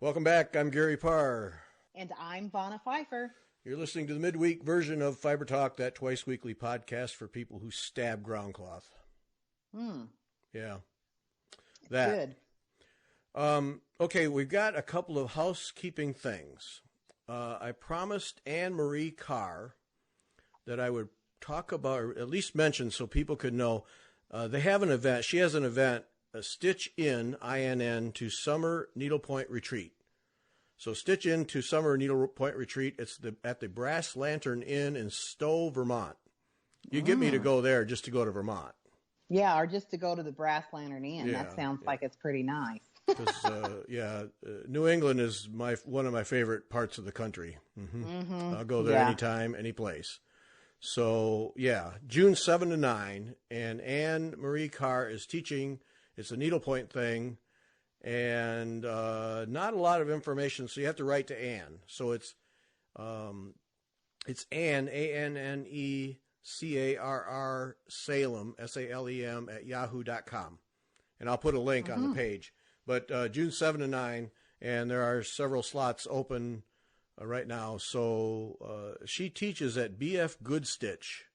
Welcome back. I'm Gary Parr. And I'm Vonna Pfeiffer. You're listening to the midweek version of Fiber Talk, that twice weekly podcast for people who stab ground cloth. Yeah. That. Good. Okay, we've got a couple of housekeeping things. I promised Anne Marie Carr that I would talk about, or at least mention so people could know. They have an event. She has an event, a Stitch In, INN, to Summer Needlepoint Retreat. So Stitch In to Summer Needlepoint Retreat. It's at the Brass Lantern Inn in Stowe, Vermont. You get me to go there just to go to Vermont. Yeah, or just to go to the Brass Lantern Inn. Yeah, that sounds like it's pretty nice. New England is one of my favorite parts of the country. I'll go there anytime, any place. So, yeah, June 7 to 9, and Anne Marie Carr is teaching. It's a needlepoint thing, and not a lot of information, so you have to write to Anne. So it's Anne, ANNECARR, Salem, SALEM, at yahoo.com. And I'll put a link on the page. But June 7 to 9, and there are several slots open right now. So she teaches at BF Good Stitch,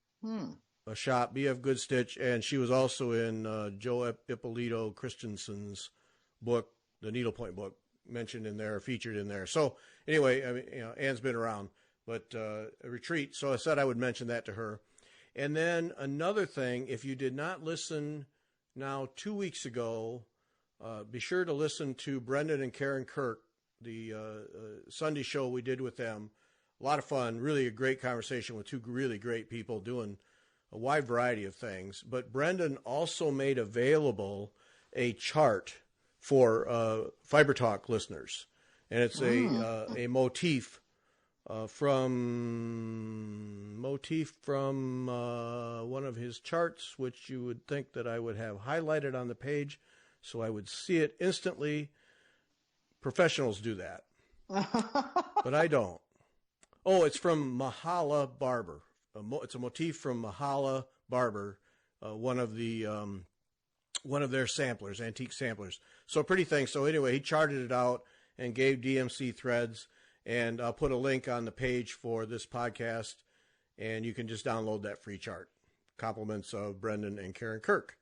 a shop, BF Good Stitch, and she was also in Joe Ippolito Christensen's book, the Needlepoint book, mentioned in there, featured in there. So anyway, I mean, Anne's been around, but a retreat. So I said I would mention that to her. And then another thing, if you did not listen now 2 weeks ago, be sure to listen to Brendan and Karen Kirk, the Sunday show we did with them. A lot of fun, really a great conversation with two really great people doing a wide variety of things. But Brendan also made available a chart for Fiber Talk listeners. And it's a motif from one of his charts, which you would think that I would have highlighted on the page so I would see it instantly. Professionals do that, but I don't. Oh, it's from Mahala Barber. It's a motif from Mahala Barber, one of their samplers, antique samplers. So pretty thing. So anyway, he charted it out and gave DMC threads, and I'll put a link on the page for this podcast, and you can just download that free chart. Compliments of Brendan and Karen Kirk.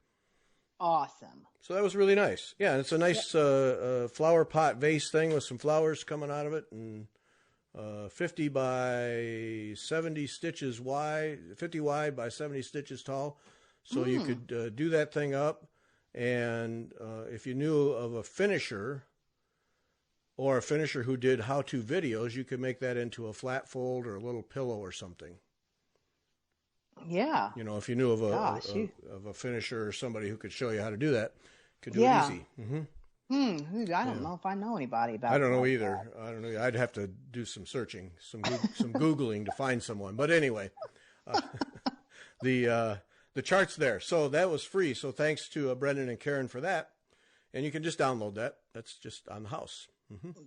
Awesome. So that was really nice. Yeah, it's a nice flower pot vase thing with some flowers coming out of it, and 50 by 70 stitches wide, 50 wide by 70 stitches tall. So you could do that thing up. And if you knew of a finisher or a finisher who did how-to videos, you could make that into a flat fold or a little pillow or something. Yeah. You know, if you knew of a finisher or somebody who could show you how to do that, could do it easy. I don't know if I know anybody about. I don't know either. I don't know. I'd have to do some searching, some Googling to find someone. But anyway, the chart's there. So that was free. So thanks to Brendan and Karen for that. And you can just download that. That's just on the house.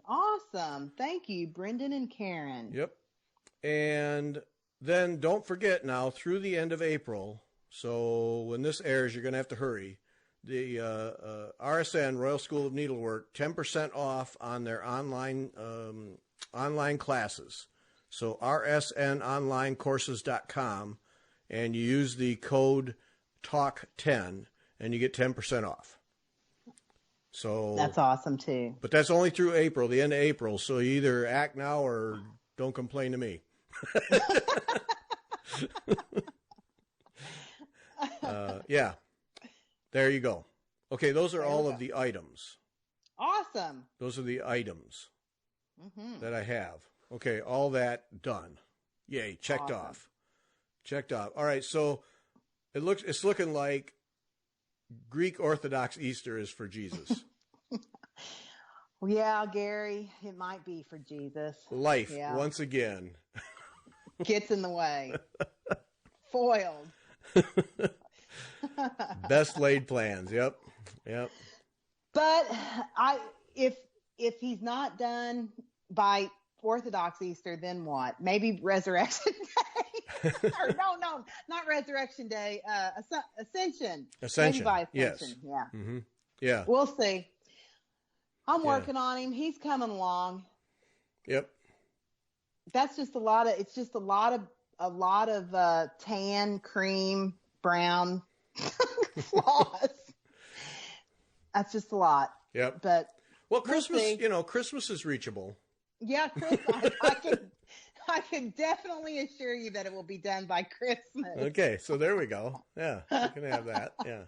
Awesome. Thank you, Brendan and Karen. Yep. And then don't forget now, through the end of April, so when this airs, you're going to have to hurry, the RSN, Royal School of Needlework, 10% off on their online classes. So rsnonlinecourses.com, and you use the code TALK10, and you get 10% off. So that's awesome, too. But that's only through April, the end of April, so you either act now or don't complain to me. Yeah, there you go. Okay, those are all of the items. Awesome. Those are the items that I have. Okay, all that done. Yay, checked off. Checked off. All right, so it's looking like Greek Orthodox Easter is for Jesus. Well, yeah, Gary, it might be for Jesus. Life, once again. Gets in the way. Foiled. Best laid plans. Yep. But if he's not done by Orthodox Easter, then what? Maybe Resurrection Day. Or no, not Resurrection Day. Ascension. Maybe by Ascension. Yes. Yeah. Yeah. We'll see. I'm working on him. He's coming along. Yep. That's just it's just a lot of tan, cream, brown floss. That's just a lot. Yep. But well, Christmas, Christmas is reachable. Yeah, I can definitely assure you that it will be done by Christmas. Okay, so there we go. Yeah, you can have that. Yeah.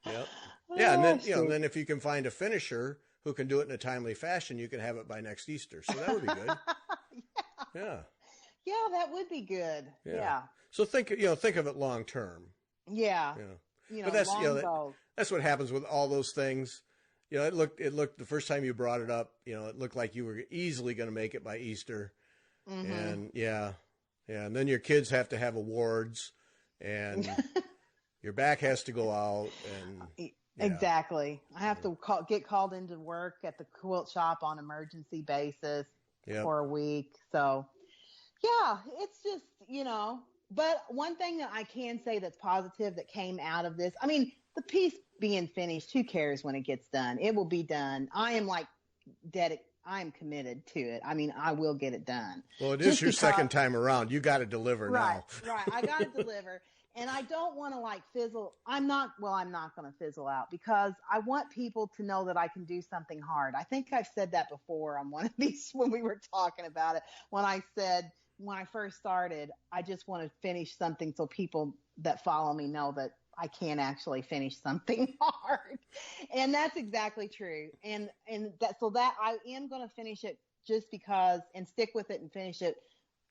Yep. Yeah, and then then if you can find a finisher who can do it in a timely fashion, you can have it by next Easter. So that would be good. Yeah. Yeah, that would be good. Yeah. So think of it long term. Yeah. But that's that's what happens with all those things. It looked the first time you brought it up, it looked like you were easily going to make it by Easter. Mm-hmm. And and then your kids have to have awards, and your back has to go out, and exactly. I have to get called into work at the quilt shop on emergency basis for a week. So it's just, but one thing that I can say that's positive that came out of this, I mean, the piece being finished, who cares when it gets done? It will be done. I am I am committed to it. I mean, I will get it done. Well, it is your second time around. You got to deliver now. Right. I got to deliver. And I don't want to fizzle. I'm not going to fizzle out because I want people to know that I can do something hard. I think I've said that before on one of these when we were talking about it. When I said, when I first started, I just want to finish something so people that follow me know that I can actually finish something hard. And that's exactly true. And that I am going to finish it just because, and stick with it and finish it,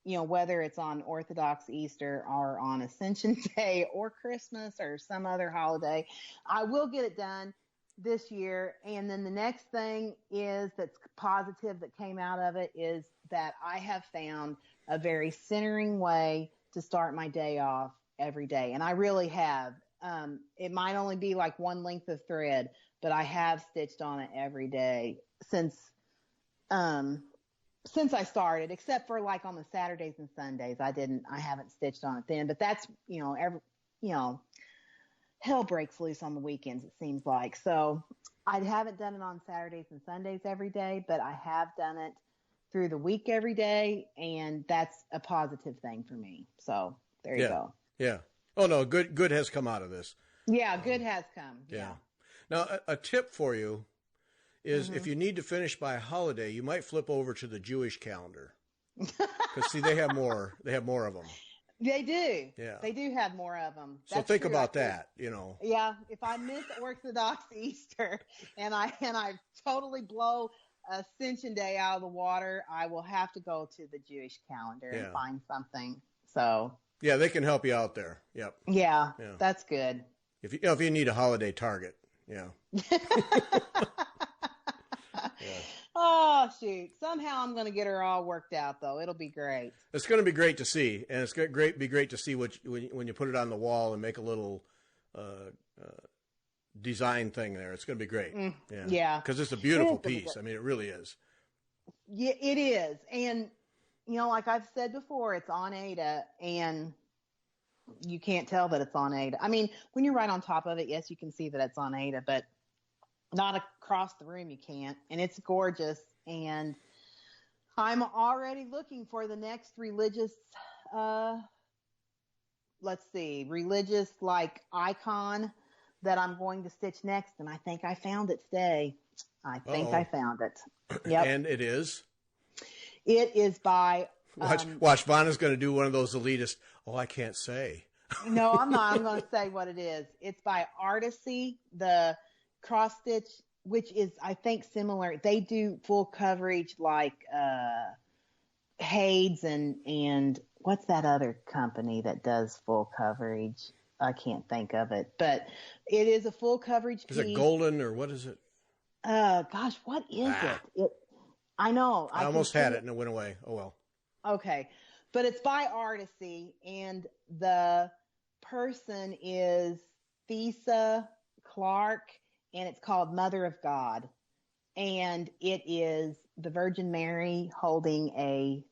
whether it's on Orthodox Easter or on Ascension Day or Christmas or some other holiday, I will get it done this year. And then the next thing that's positive that came out of it is that I have found a very centering way to start my day off every day. And I really have. It might only be one length of thread, but I have stitched on it every day since I started, except for on the Saturdays and Sundays. I haven't stitched on it then, but that's, hell breaks loose on the weekends, it seems like. So I haven't done it on Saturdays and Sundays every day, but I have done it through the week every day. And that's a positive thing for me. So there you go. Yeah. Oh no, good has come out of this. Yeah, good has come. Yeah. Now a tip for you is if you need to finish by a holiday, you might flip over to the Jewish calendar. Because see, they have more of them. They do. Yeah. They do have more of them. So think about that, Yeah, if I miss Orthodox Easter and I totally blow Ascension Day out of the water, I will have to go to the Jewish calendar and find something. So yeah, they can help you out there. Yep. Yeah. That's good. If you need a holiday target, yeah. Oh shoot! Somehow I'm going to get her all worked out, though. It'll be great. It's going to be great to see, and it's be great to see when you put it on the wall and make a little design thing there. It's going to be great. Yeah. Because it's a beautiful piece. I mean, it really is. Yeah, it is, and. Like I've said before, it's on Ada, and you can't tell that it's on Ada. I mean, when you're right on top of it, yes, you can see that it's on Ada, but not across the room you can't. And it's gorgeous, and I'm already looking for the next religious icon that I'm going to stitch next, and I think I found it today. I found it. Yep. And it is? It is by... Watch, Vanna's going to do one of those elitist, I can't say. No, I'm not. I'm going to say what it is. It's by Artisy, the cross stitch, which is, I think, similar. They do full coverage like Hades and what's that other company that does full coverage? I can't think of it. But it is a full coverage piece. Is it Golden or what is it? Gosh, what is it? I know. I almost had it and it went away. Oh, well. Okay. But it's by Artisy, and the person is Thesa Clark, and it's called Mother of God. And it is the Virgin Mary holding a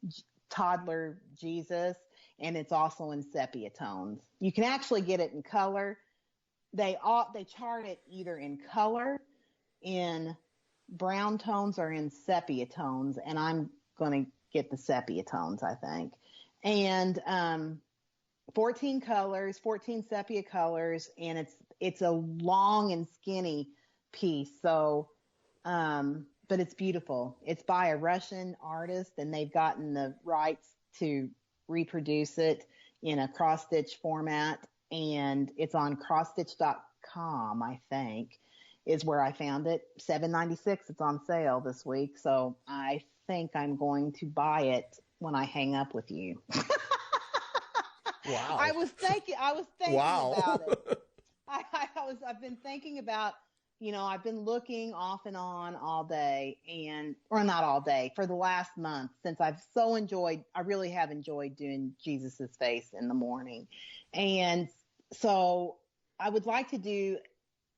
toddler Jesus, and it's also in sepia tones. You can actually get it in color. They chart it either in color, in brown tones are in sepia tones, and I'm going to get the sepia tones, I think. And 14 colors, 14 sepia colors, and it's a long and skinny piece. So, but it's beautiful. It's by a Russian artist, and they've gotten the rights to reproduce it in a cross stitch format, and it's on crossstitch.com, I think, is where I found it. $7.96. It's on sale this week, so I think I'm going to buy it when I hang up with you. Wow. I was thinking wow. about it. I've been thinking about, I've been looking off and on all day, or not all day, for the last month, since I really have enjoyed doing Jesus's face in the morning. And so I would like to do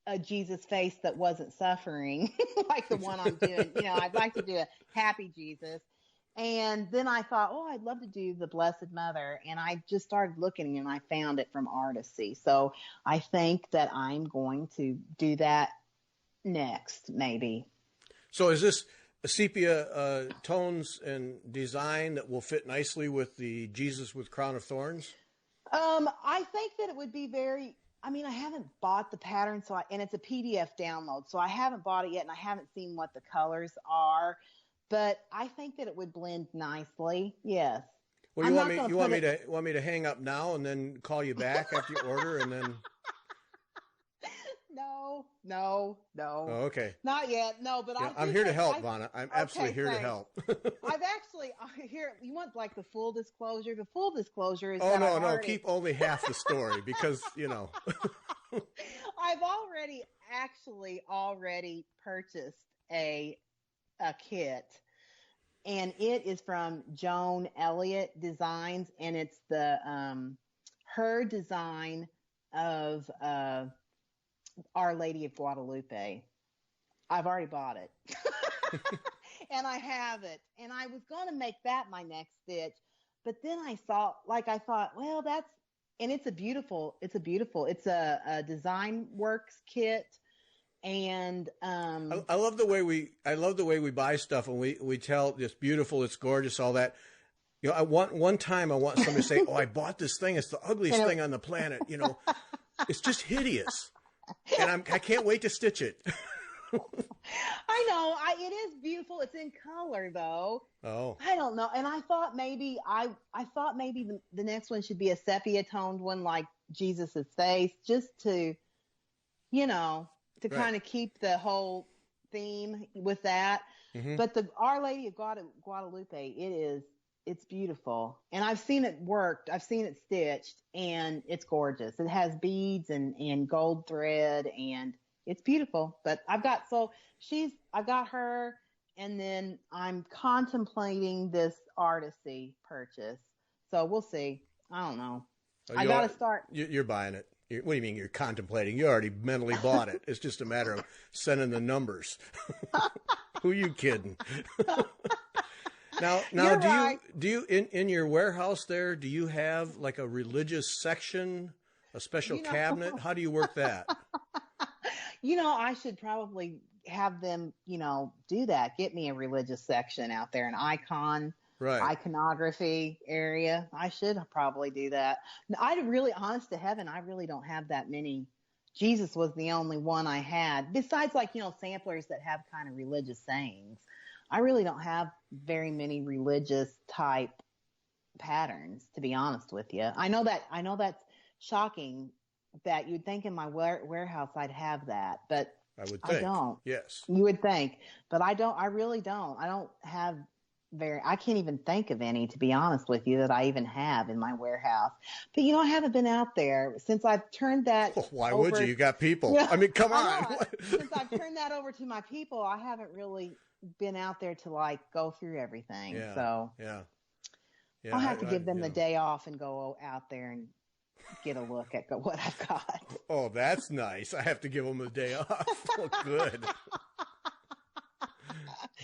a Jesus face that wasn't suffering like the one I'm doing. I'd like to do a happy Jesus. And then I thought, I'd love to do the Blessed Mother. And I just started looking, and I found it from Artisy. So I think that I'm going to do that next, maybe. So is this a sepia tones and design that will fit nicely with the Jesus with Crown of Thorns? I think that it would be I haven't bought the pattern, and it's a PDF download, so I haven't bought it yet, and I haven't seen what the colors are, but I think that it would blend nicely. Yes. Well, you want me to hang up now and then call you back after you order, and then? No. Oh, okay. Not yet. No, but I'm here to help, Vonna. I'm absolutely here to help. You want like the full disclosure? The full disclosure is no. Keep only half the story because, I've already purchased a kit, and it is from Joan Elliott Designs, and it's her design of Our Lady of Guadalupe. I've already bought it. And I have it. And I was going to make that my next stitch. But then I thought, well, it's a Design Works kit. And I love the way we buy stuff, and we tell it's beautiful, it's gorgeous, all that. One time I want somebody to say, I bought this thing. It's the ugliest thing on the planet. It's just hideous. And I can't wait to stitch it. I know. It is beautiful. It's in color, though. Oh. I don't know. And I thought maybe the next one should be a sepia toned one, like Jesus's face, just to, kind of keep the whole theme with that. Mm-hmm. But the Our Lady of Guadalupe, it's beautiful. And I've seen it worked. I've seen it stitched, and it's gorgeous. It has beads and gold thread, and it's beautiful. But I've got her, and then I'm contemplating this Artisy purchase. So we'll see. I don't know. I got to start. You're buying it. What do you mean you're contemplating? You already mentally bought it. It's just a matter of sending the numbers. Who you kidding? Now, do you in your warehouse there? Do you have like a religious section, a special cabinet? How do you work that? I should probably have them, do that. Get me a religious section out there, an iconography area. I should probably do that. Honest to heaven, I really don't have that many. Jesus was the only one I had, besides samplers that have kind of religious sayings. I really don't have very many religious type patterns, to be honest with you. I know that's shocking that you'd think in my warehouse I'd have that, but I would think. I don't. Yes. You would think, but I don't. I really don't. I don't have I can't even think of any, to be honest with you, that I even have in my warehouse. But I haven't been out there since I've turned that. Well, why would you? You got people. I mean, come on. Since I've turned that over to my people, I haven't really been out there to go through everything. Yeah. So yeah. I'll have to give them the day off and go out there and get a look at what I've got. Oh, that's nice. I have to give them a day off. Oh, good.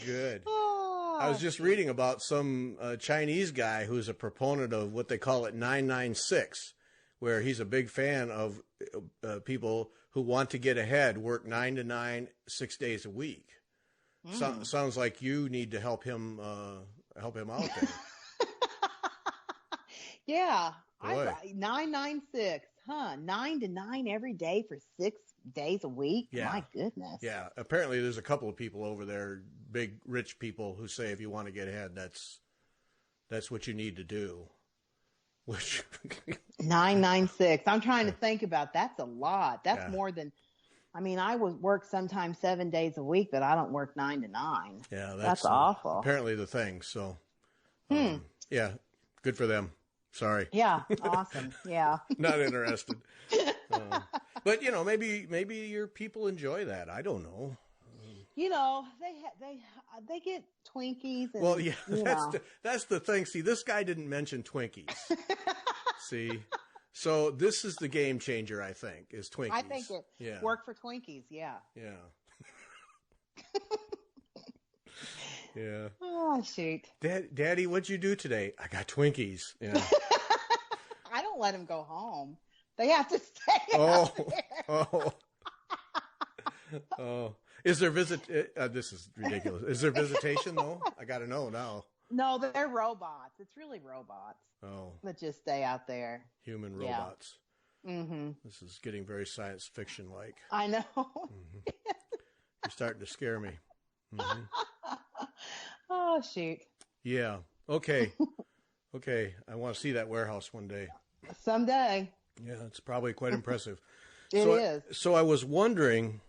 Good. I was just reading about some Chinese guy who's a proponent of what they call it 996, where he's a big fan of people who want to get ahead, work 9 to 9, 6 days a week. Sounds like you need to help him out there. Yeah. Boy. 996, huh? 9 to 9 every day for 6 days a week. Yeah. My goodness. Yeah. Apparently there's a couple of people over there, big rich people, who say if you want to get ahead, that's what you need to do. Which 996. I'm trying to think about, that's a lot. That's more than, I mean, I would work sometimes 7 days a week, but I don't work 9 to 9. Yeah, that's awful. Apparently the thing. So, yeah, good for them. Sorry. Yeah, awesome. Yeah. Not interested. But maybe your people enjoy that. I don't know. They get Twinkies. And, well, yeah, that's the thing. See, this guy didn't mention Twinkies. See, so this is the game changer. I think is Twinkies. I think it work for Twinkies. Yeah. Yeah. Yeah. Oh shoot. Daddy, what'd you do today? I got Twinkies. Yeah. I don't let them go home. They have to stay out there. Oh. Is there this is ridiculous. Is there visitation though? I got to know now. No, they're robots. It's really robots. Oh. That just stay out there. Human robots. Yeah. Mm-hmm. This is getting very science fiction like. I know. Mm-hmm. You're starting to scare me. Mm-hmm. Oh shoot. Yeah. Okay. Okay. I want to see that warehouse one day. Someday. Yeah, it's probably quite impressive. It is. So I was wondering,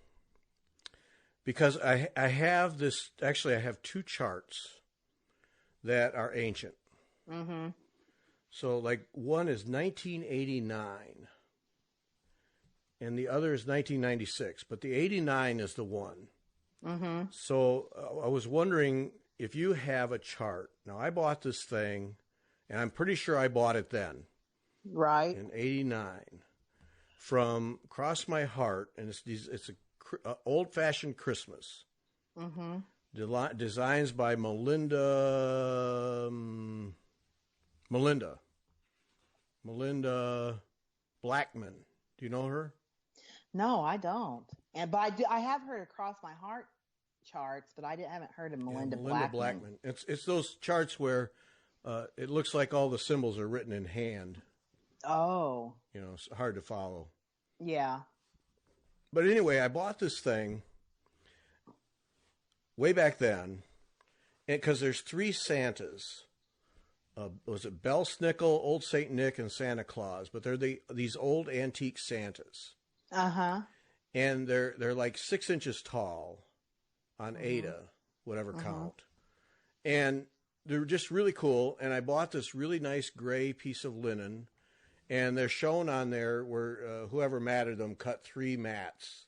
because I have this, actually I have 2 charts that are ancient. Mm-hmm. So like one is 1989 and the other is 1996, but the 89 is the one. Mm-hmm. So I was wondering if you have a chart. Now I bought this thing and I'm pretty sure I bought it then. Right. In 89 from Cross My Heart, and it's a old-fashioned Christmas. Mm-hmm. Designs by Melinda Blackman. Do you know her? No, I don't. But I have heard of Cross My Heart charts, but haven't heard of Melinda Blackman. It's those charts where it looks like all the symbols are written in hand. Oh. It's hard to follow. Yeah. But anyway, I bought this thing way back then, because there's 3 Santas. Was it Belsnickel, Old Saint Nick, and Santa Claus? But they're these old antique Santas. Uh-huh. And they're like 6 inches tall on Ada, whatever count. And they're just really cool. And I bought this really nice gray piece of linen. And they're shown on there where whoever matted them cut 3 mats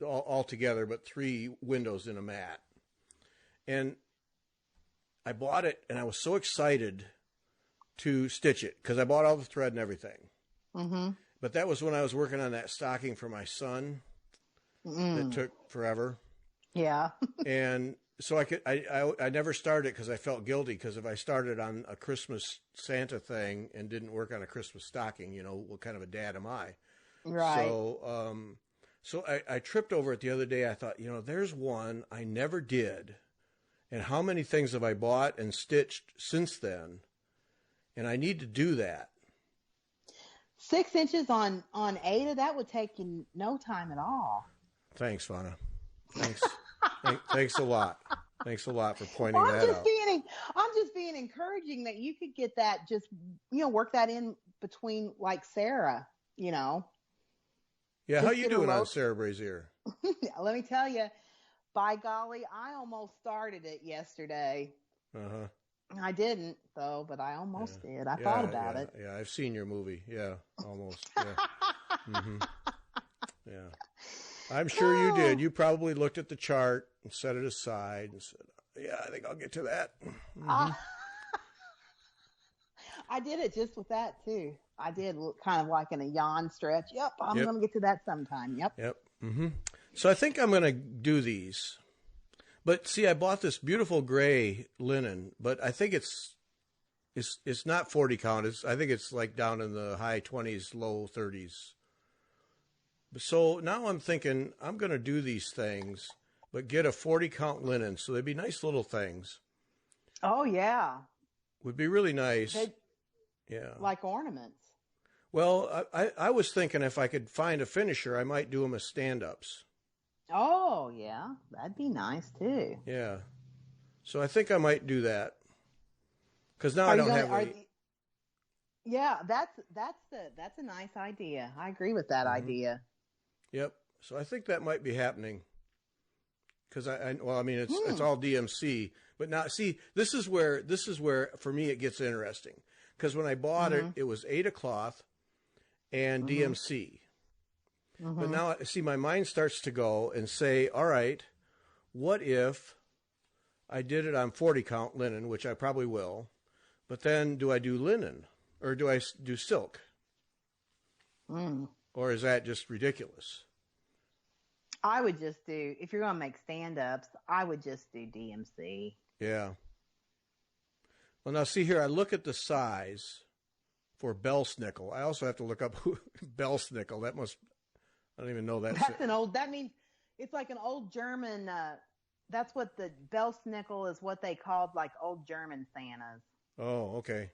all together, but 3 windows in a mat. And I bought it, and I was so excited to stitch it because I bought all the thread and everything. Mm-hmm. But that was when I was working on that stocking for my son. That took forever. Yeah. And so I never started because I felt guilty, because if I started on a Christmas Santa thing and didn't work on a Christmas stocking, what kind of a dad am I? Right. So I tripped over it the other day. I thought, there's one I never did. And how many things have I bought and stitched since then? And I need to do that. 6 inches on Ada, that would take you no time at all. Thanks, Fauna. Thanks. Thanks a lot. Thanks a lot for pointing that out. I'm just being encouraging that you could get that, just, work that in between, like Sarah, Yeah, how you doing on Sarah Brazier? Let me tell you, by golly, I almost started it yesterday. Uh-huh. I didn't, though, but I almost did. I thought about it. Yeah, I've seen your movie. Yeah, almost. Yeah. Mm-hmm. Yeah. I'm sure you did. You probably looked at the chart and set it aside and said, yeah, I think I'll get to that. Mm-hmm. I did it just with that, too. I did kind of like in a yawn stretch. Yep, I'm going to get to that sometime. Yep. Mm-hmm. So I think I'm going to do these. But see, I bought this beautiful gray linen, but I think it's not 40 count. I think it's like down in the high 20s, low 30s. So now I'm thinking I'm going to do these things, but get a 40 count linen. So they'd be nice little things. Oh yeah. Would be really nice. Yeah. Like ornaments. Well, I was thinking if I could find a finisher, I might do them as stand-ups. Oh, yeah. That'd be nice, too. Yeah. So I think I might do that. Because now I don't have any... Yeah, that's a nice idea. I agree with that idea. Yep. So I think that might be happening. Because it's all DMC. But now, see, this is where, for me, it gets interesting. Because when I bought it, it was Ada cloth and DMC. But now, see, my mind starts to go and say, all right, what if I did it on 40 count linen, which I probably will, but then do I do linen or do I do silk? Or is that just ridiculous? I would just do, if you're going to make stand-ups, I would just do DMC. Yeah. Well, now see here, I look at the size for Belsnickel. I also have to look up Belsnickel. I don't even know that. That means it's like an old German, that's what the Belsnickel is, what they called like old German Santas. Oh, okay.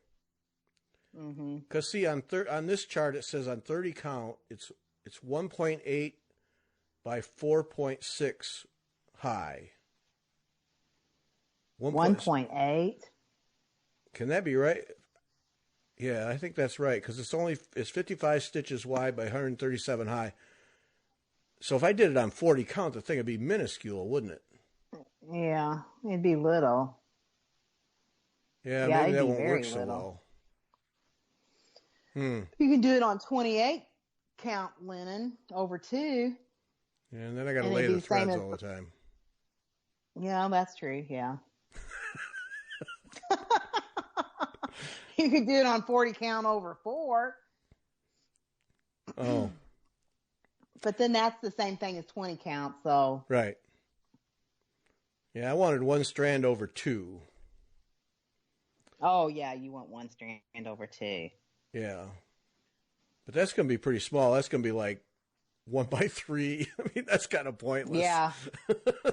Because see, on this chart, it says on 30 count, it's 1.8 by 4.6 high. 1.8? Can that be right? Yeah, I think that's right, because it's 55 stitches wide by 137 high. So if I did it on 40 count, the thing would be minuscule, wouldn't it? Yeah, it'd be little. Yeah, maybe that won't work so well. You can do it on 28 count linen over 2. Yeah, and then I got to lay the threads all the time. Yeah, that's true. Yeah. You could do it on 40 count over 4. Oh. But then that's the same thing as 20 count, so. Right. Yeah, I wanted 1 strand over 2. Oh, yeah, you want 1 strand over 2. Yeah. But that's going to be pretty small. That's going to be like 1 by 3. I mean, that's kind of pointless. Yeah.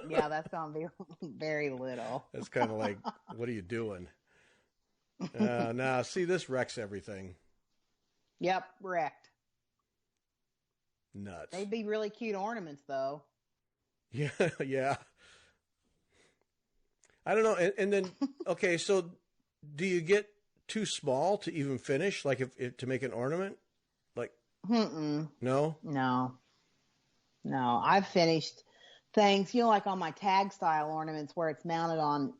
Yeah, that's going to be very little. That's kind of like, what are you doing? Now, see, this wrecks everything. Yep, wrecked. Nuts. They'd be really cute ornaments, though. Yeah, yeah. I don't know. And then, okay, so do you get too small to even finish? Like if to make an ornament? Like, no? No. I've finished things, like on my tag style ornaments where it's mounted on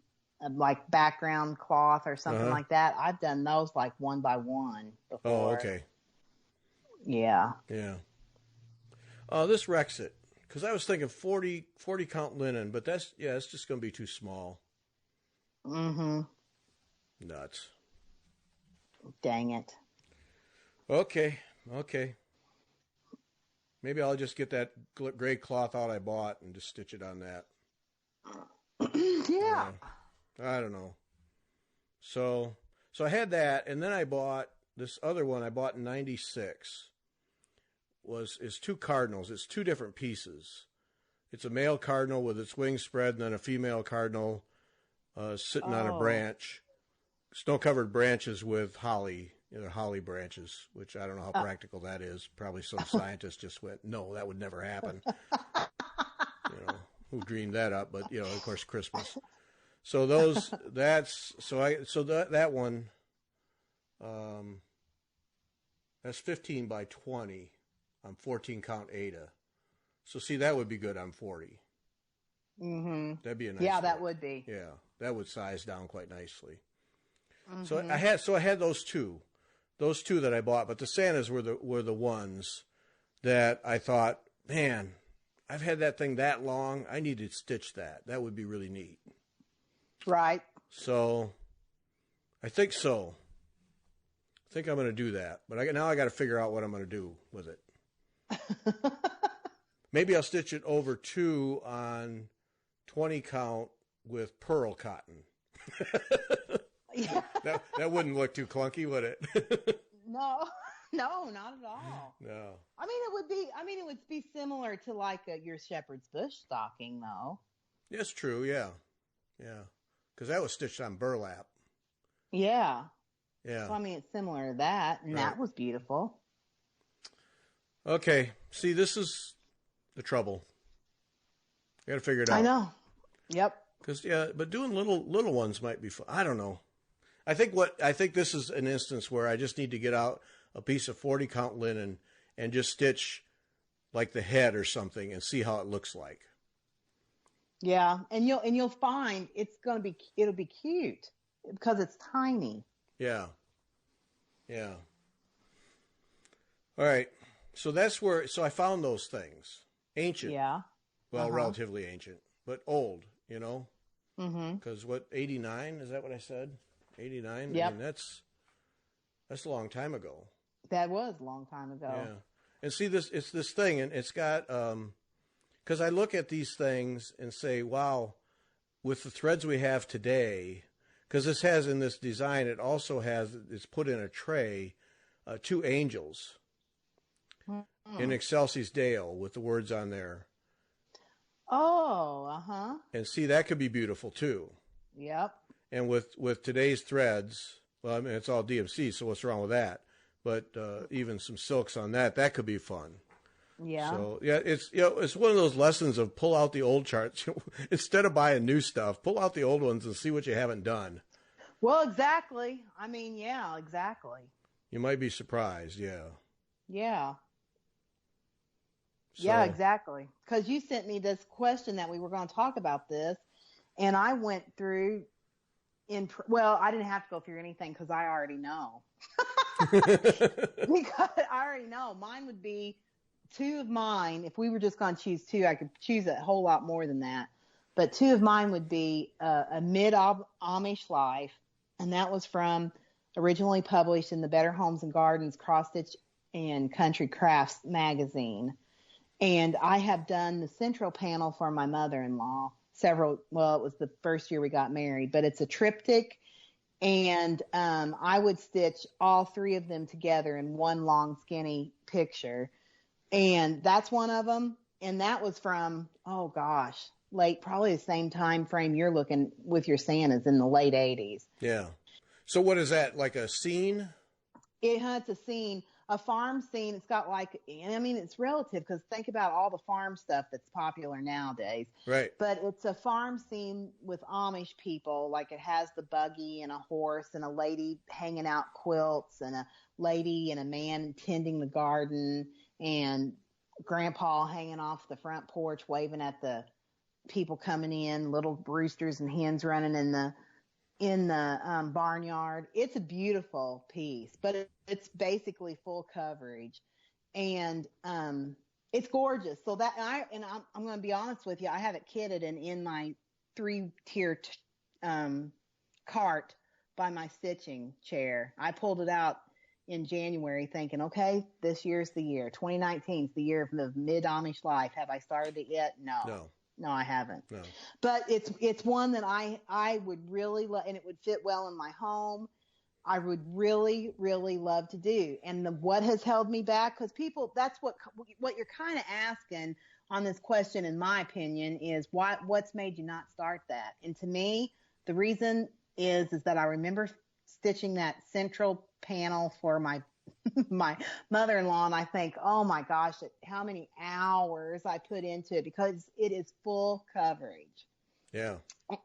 like background cloth or something like that. I've done those like 1 by 1 before. Oh, okay. Yeah. Yeah. Oh, this wrecks it. Because I was thinking 40 count linen, but it's just going to be too small. Nuts. Dang it. Okay. Maybe I'll just get that gray cloth out I bought and just stitch it on that. Yeah. I don't know. So I had that, and then I bought this other one I bought in 96. Is 2 cardinals. It's 2 different pieces. It's a male cardinal with its wings spread, and then a female cardinal sitting on a branch. Snow-covered branches with holly, holly branches, which I don't know how practical that is. Probably some scientist just went, no, that would never happen. Who dreamed that up? But of course, Christmas. So that one, that's 15 by 20 on 14 count Ada. So see, that would be good on 40. That'd be a nice. Yeah, that would be. Yeah, that would size down quite nicely. So I had those two that I bought, but the Santas were the ones that I thought, man, I've had that thing that long. I need to stitch that. That would be really neat. Right. So I think so. I think I'm going to do that, but now I got to figure out what I'm going to do with it. Maybe I'll stitch it over 2 on 20 count with pearl cotton. Yeah. That wouldn't look too clunky, would it? No, not at all. No. I mean, it would be similar to like your shepherd's bush stocking, though. That's true. Yeah. Yeah. Because that was stitched on burlap. Yeah. Yeah. So, I mean, it's similar to that, and Right. that was beautiful. Okay. See, this is the trouble. You got to figure it out. I know. Yep. Because but doing little ones might be fun. I don't know. I think this is an instance where I just need to get out a piece of 40 count linen and just stitch like the head or something and see how it looks like. Yeah, and you'll find it'll be cute because it's tiny. Yeah. Yeah. All right. So I found those things. Ancient. Yeah. Well, relatively ancient, but old, you know? Mm-hmm. Because 89? Is that what I said? 89? Yep. I mean, that's a long time ago. That was a long time ago. Yeah. And see, it's this thing, and it's got, because I look at these things and say, wow, with the threads we have today, because this has in this design, it's put in a tray, 2 angels in Excelsis Deo with the words on there. Oh, uh-huh. And see, that could be beautiful too. Yep. And with today's threads, well, I mean, it's all DMC, so what's wrong with that? But even some silks on that could be fun. Yeah. So yeah, it's one of those lessons of pull out the old charts instead of buying new stuff. Pull out the old ones and see what you haven't done. Well, exactly. I mean, yeah, exactly. You might be surprised. Yeah. Yeah. So, Yeah, exactly. Because you sent me this question that we were going to talk about this, and I went through I didn't have to go through anything because I already know. Because I already know. Mine would be 2 of mine. If we were just going to choose 2, I could choose a whole lot more than that. But 2 of mine would be a mid-Amish life, and that was originally published in the Better Homes and Gardens Cross Stitch and Country Crafts magazine. And I have done the central panel for my mother-in-law it was the first year we got married, but it's a triptych. And I would stitch all 3 of them together in one long, skinny picture. And that's one of them. And that was from, oh gosh, probably the same time frame you're looking with your Santas in the late 80s. Yeah. So what is that, like a scene? It's a scene. A farm scene. It's got it's relative because think about all the farm stuff that's popular nowadays. Right. But it's a farm scene with Amish people. Like it has the buggy and a horse and a lady hanging out quilts and a lady and a man tending the garden and grandpa hanging off the front porch waving at the people coming in, little roosters and hens running in the barnyard. It's a beautiful piece, but it's basically full coverage, and it's gorgeous. So that I'm going to be honest with you, I have it kitted and in my 3-tier cart by my stitching chair. I pulled it out in January thinking, okay, this year's the year. 2019 is the year of the mid-Amish life. Have I started it yet? No, I haven't. No. But it's one that I would really love, and it would fit well in my home. I would really, really love to do. And what has held me back, because people, that's what you're kind of asking on this question, in my opinion, is what's made you not start that? And to me, the reason is that I remember stitching that central panel for my mother-in-law, and I think, oh my gosh, how many hours I put into it, because it is full coverage. Yeah.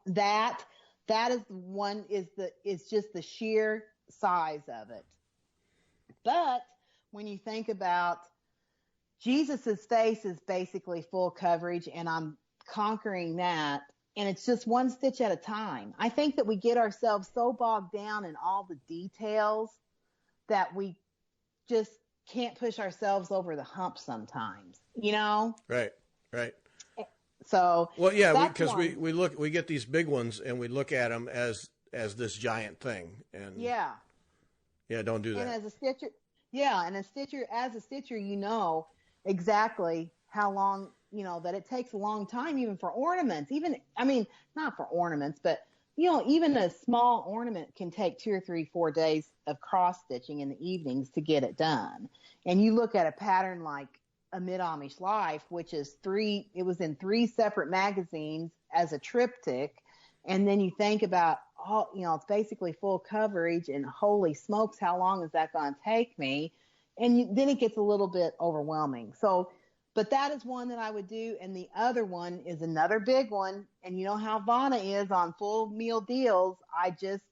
That is one, is just the sheer size of it. But when you think about Jesus's face is basically full coverage, and I'm conquering that, and it's just one stitch at a time. I think that we get ourselves so bogged down in all the details that we just can't push ourselves over the hump sometimes, you know? Right. So, well, yeah, because we get these big ones and we look at them as this giant thing, and yeah, don't do that. And as a stitcher, you know exactly how long, that it takes a long time, even for ornaments. Not for ornaments, but even a small ornament can take 2 or 3, 4 days of cross stitching in the evenings to get it done. And you look at a pattern like a Mid-Amish Life, which is it was in 3 separate magazines as a triptych. And then you think about, oh, it's basically full coverage, and holy smokes, how long is that going to take me? And then it gets a little bit overwhelming. So, but that is one that I would do. And the other one is another big one. And you know how Vonna is on full meal deals. I just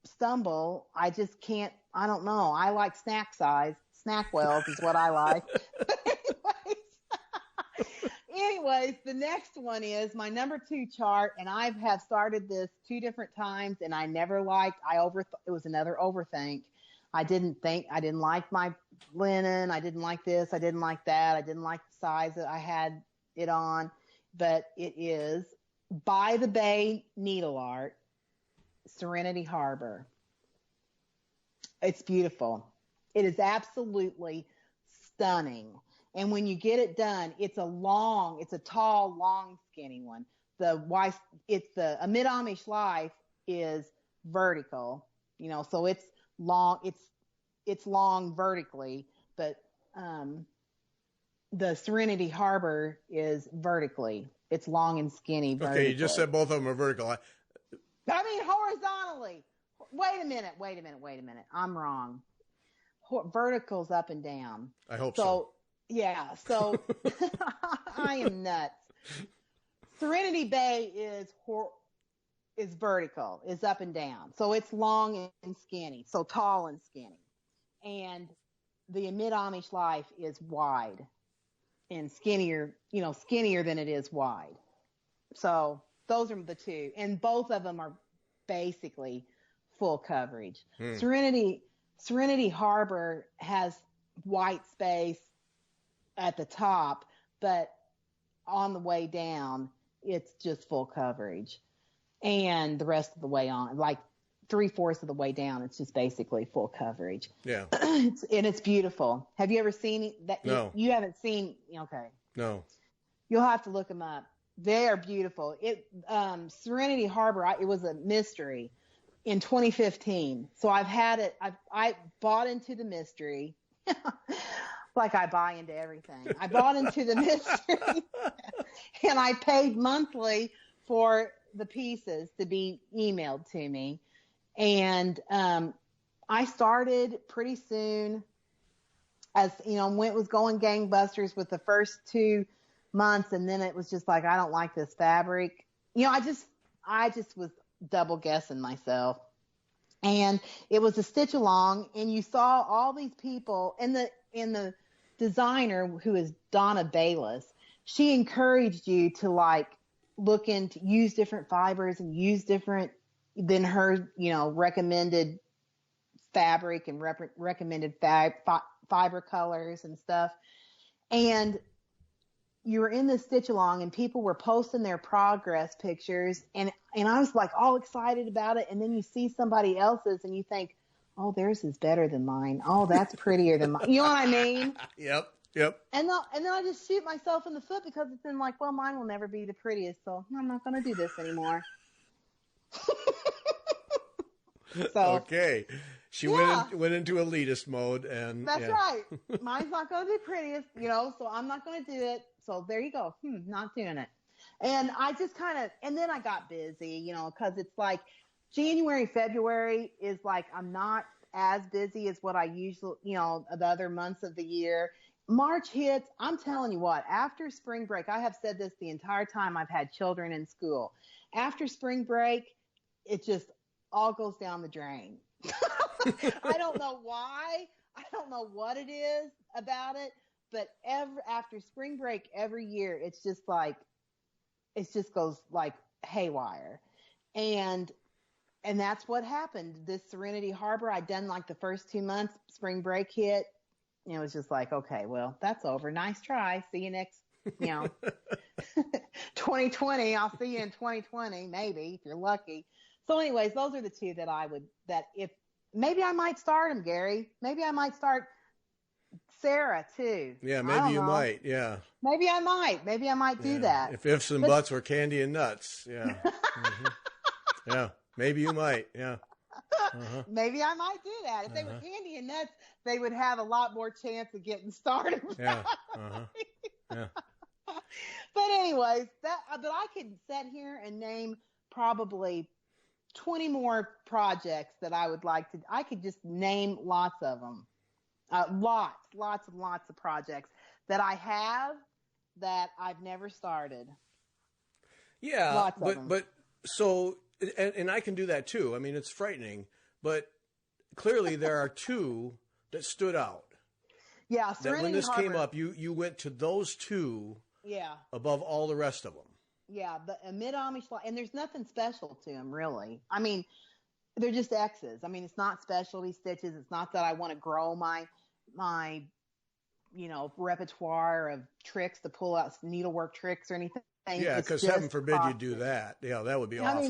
stumble. I just can't, I don't know. I like snack size. Snackwells is what I like. Anyways, the next one is my number 2 chart, and I have started this 2 different times, and I never liked, it was another overthink. I didn't like my linen. I didn't like this. I didn't like that. I didn't like the size that I had it on, but it is By the Bay Needle Art, Serenity Harbor. It's beautiful. It is absolutely stunning. And when you get it done, it's a tall, long, skinny one. A Mid-Amish Life is vertical, so it's long, it's long vertically, but the Serenity Harbor is vertically. It's long and skinny vertically. Okay, you just said both of them are vertical. I mean horizontally. Wait a minute. I'm wrong. Vertical's up and down. I hope so. Yeah, so I am nuts. Serenity Bay is vertical, is up and down. So it's long and skinny, so tall and skinny. And the Mid-Amish Life is wide and skinnier than it is wide. So those are the 2. And both of them are basically full coverage. Serenity Harbor has white space at the top, but on the way down, it's just full coverage. And the rest of the way on, like 3/4 of the way down, it's just basically full coverage. Yeah. And it's beautiful. Have you ever seen that? No. You haven't seen, okay. No. You'll have to look them up. They are beautiful. Serenity Harbor, it was a mystery in 2015. So I bought into the mystery. Like I buy into everything. I bought into the mystery and I paid monthly for the pieces to be emailed to me. And I started pretty soon, as was going gangbusters with the first 2 months, and then it was just like, I don't like this fabric. I just was double guessing myself. And it was a stitch along, and you saw all these people, and the designer, who is Donna Bayless, she encouraged you to use different fibers and use different than her, recommended fabric and recommended fiber colors and stuff. And you were in the stitch along, and people were posting their progress pictures, and I was like all excited about it. And then you see somebody else's and you think, oh, theirs is better than mine. Oh, that's prettier than mine. You know what I mean? Yep. And then I just shoot myself in the foot, because it's been like, well, mine will never be the prettiest, so I'm not going to do this anymore. So, okay. She went into elitist mode, and that's right. Mine's not going to be prettiest, so I'm not going to do it. So there you go. Not doing it. And I just and then I got busy, because it's like January, February is like, I'm not as busy as what I usually, the other months of the year. March hits, I'm telling you what, after spring break, I have said this the entire time I've had children in school. After spring break, it just all goes down the drain. I don't know why. I don't know what it is about it, but after spring break every year, it just goes like haywire. And that's what happened. This Serenity Harbor, I'd done like the first 2 months, spring break hit. It was just like, okay, well, that's over. Nice try. See you next, 2020. I'll see you in 2020, maybe, if you're lucky. So anyways, those are the 2 if maybe I might start them, Gary. Maybe I might start Sarah too. Yeah, maybe you might. Yeah. Maybe I might do that. If ifs and buts were candy and nuts. Yeah. Mm-hmm. Yeah. Maybe you might. Yeah. Uh-huh. Maybe I might do that. If they were candy and nuts, they would have a lot more chance of getting started. Yeah. Yeah. But anyways, but I could sit here and name probably 20 more projects that I would like to. I could just name lots of them, lots of projects that I have that I've never started. Yeah, Lots of them. but so and I can do that too. I mean, it's frightening, but clearly there are two that stood out. Yeah, That when this came Harbor. up, you went to those two. Yeah. Above all the rest of them. Yeah, the Mid-Amish, and there's nothing special to them, really. I mean, they're just X's. I mean, it's not specialty stitches. It's not that I want to grow my repertoire of tricks to pull out needlework tricks or anything. Yeah, because heaven forbid you do that. Yeah, that would be awful. I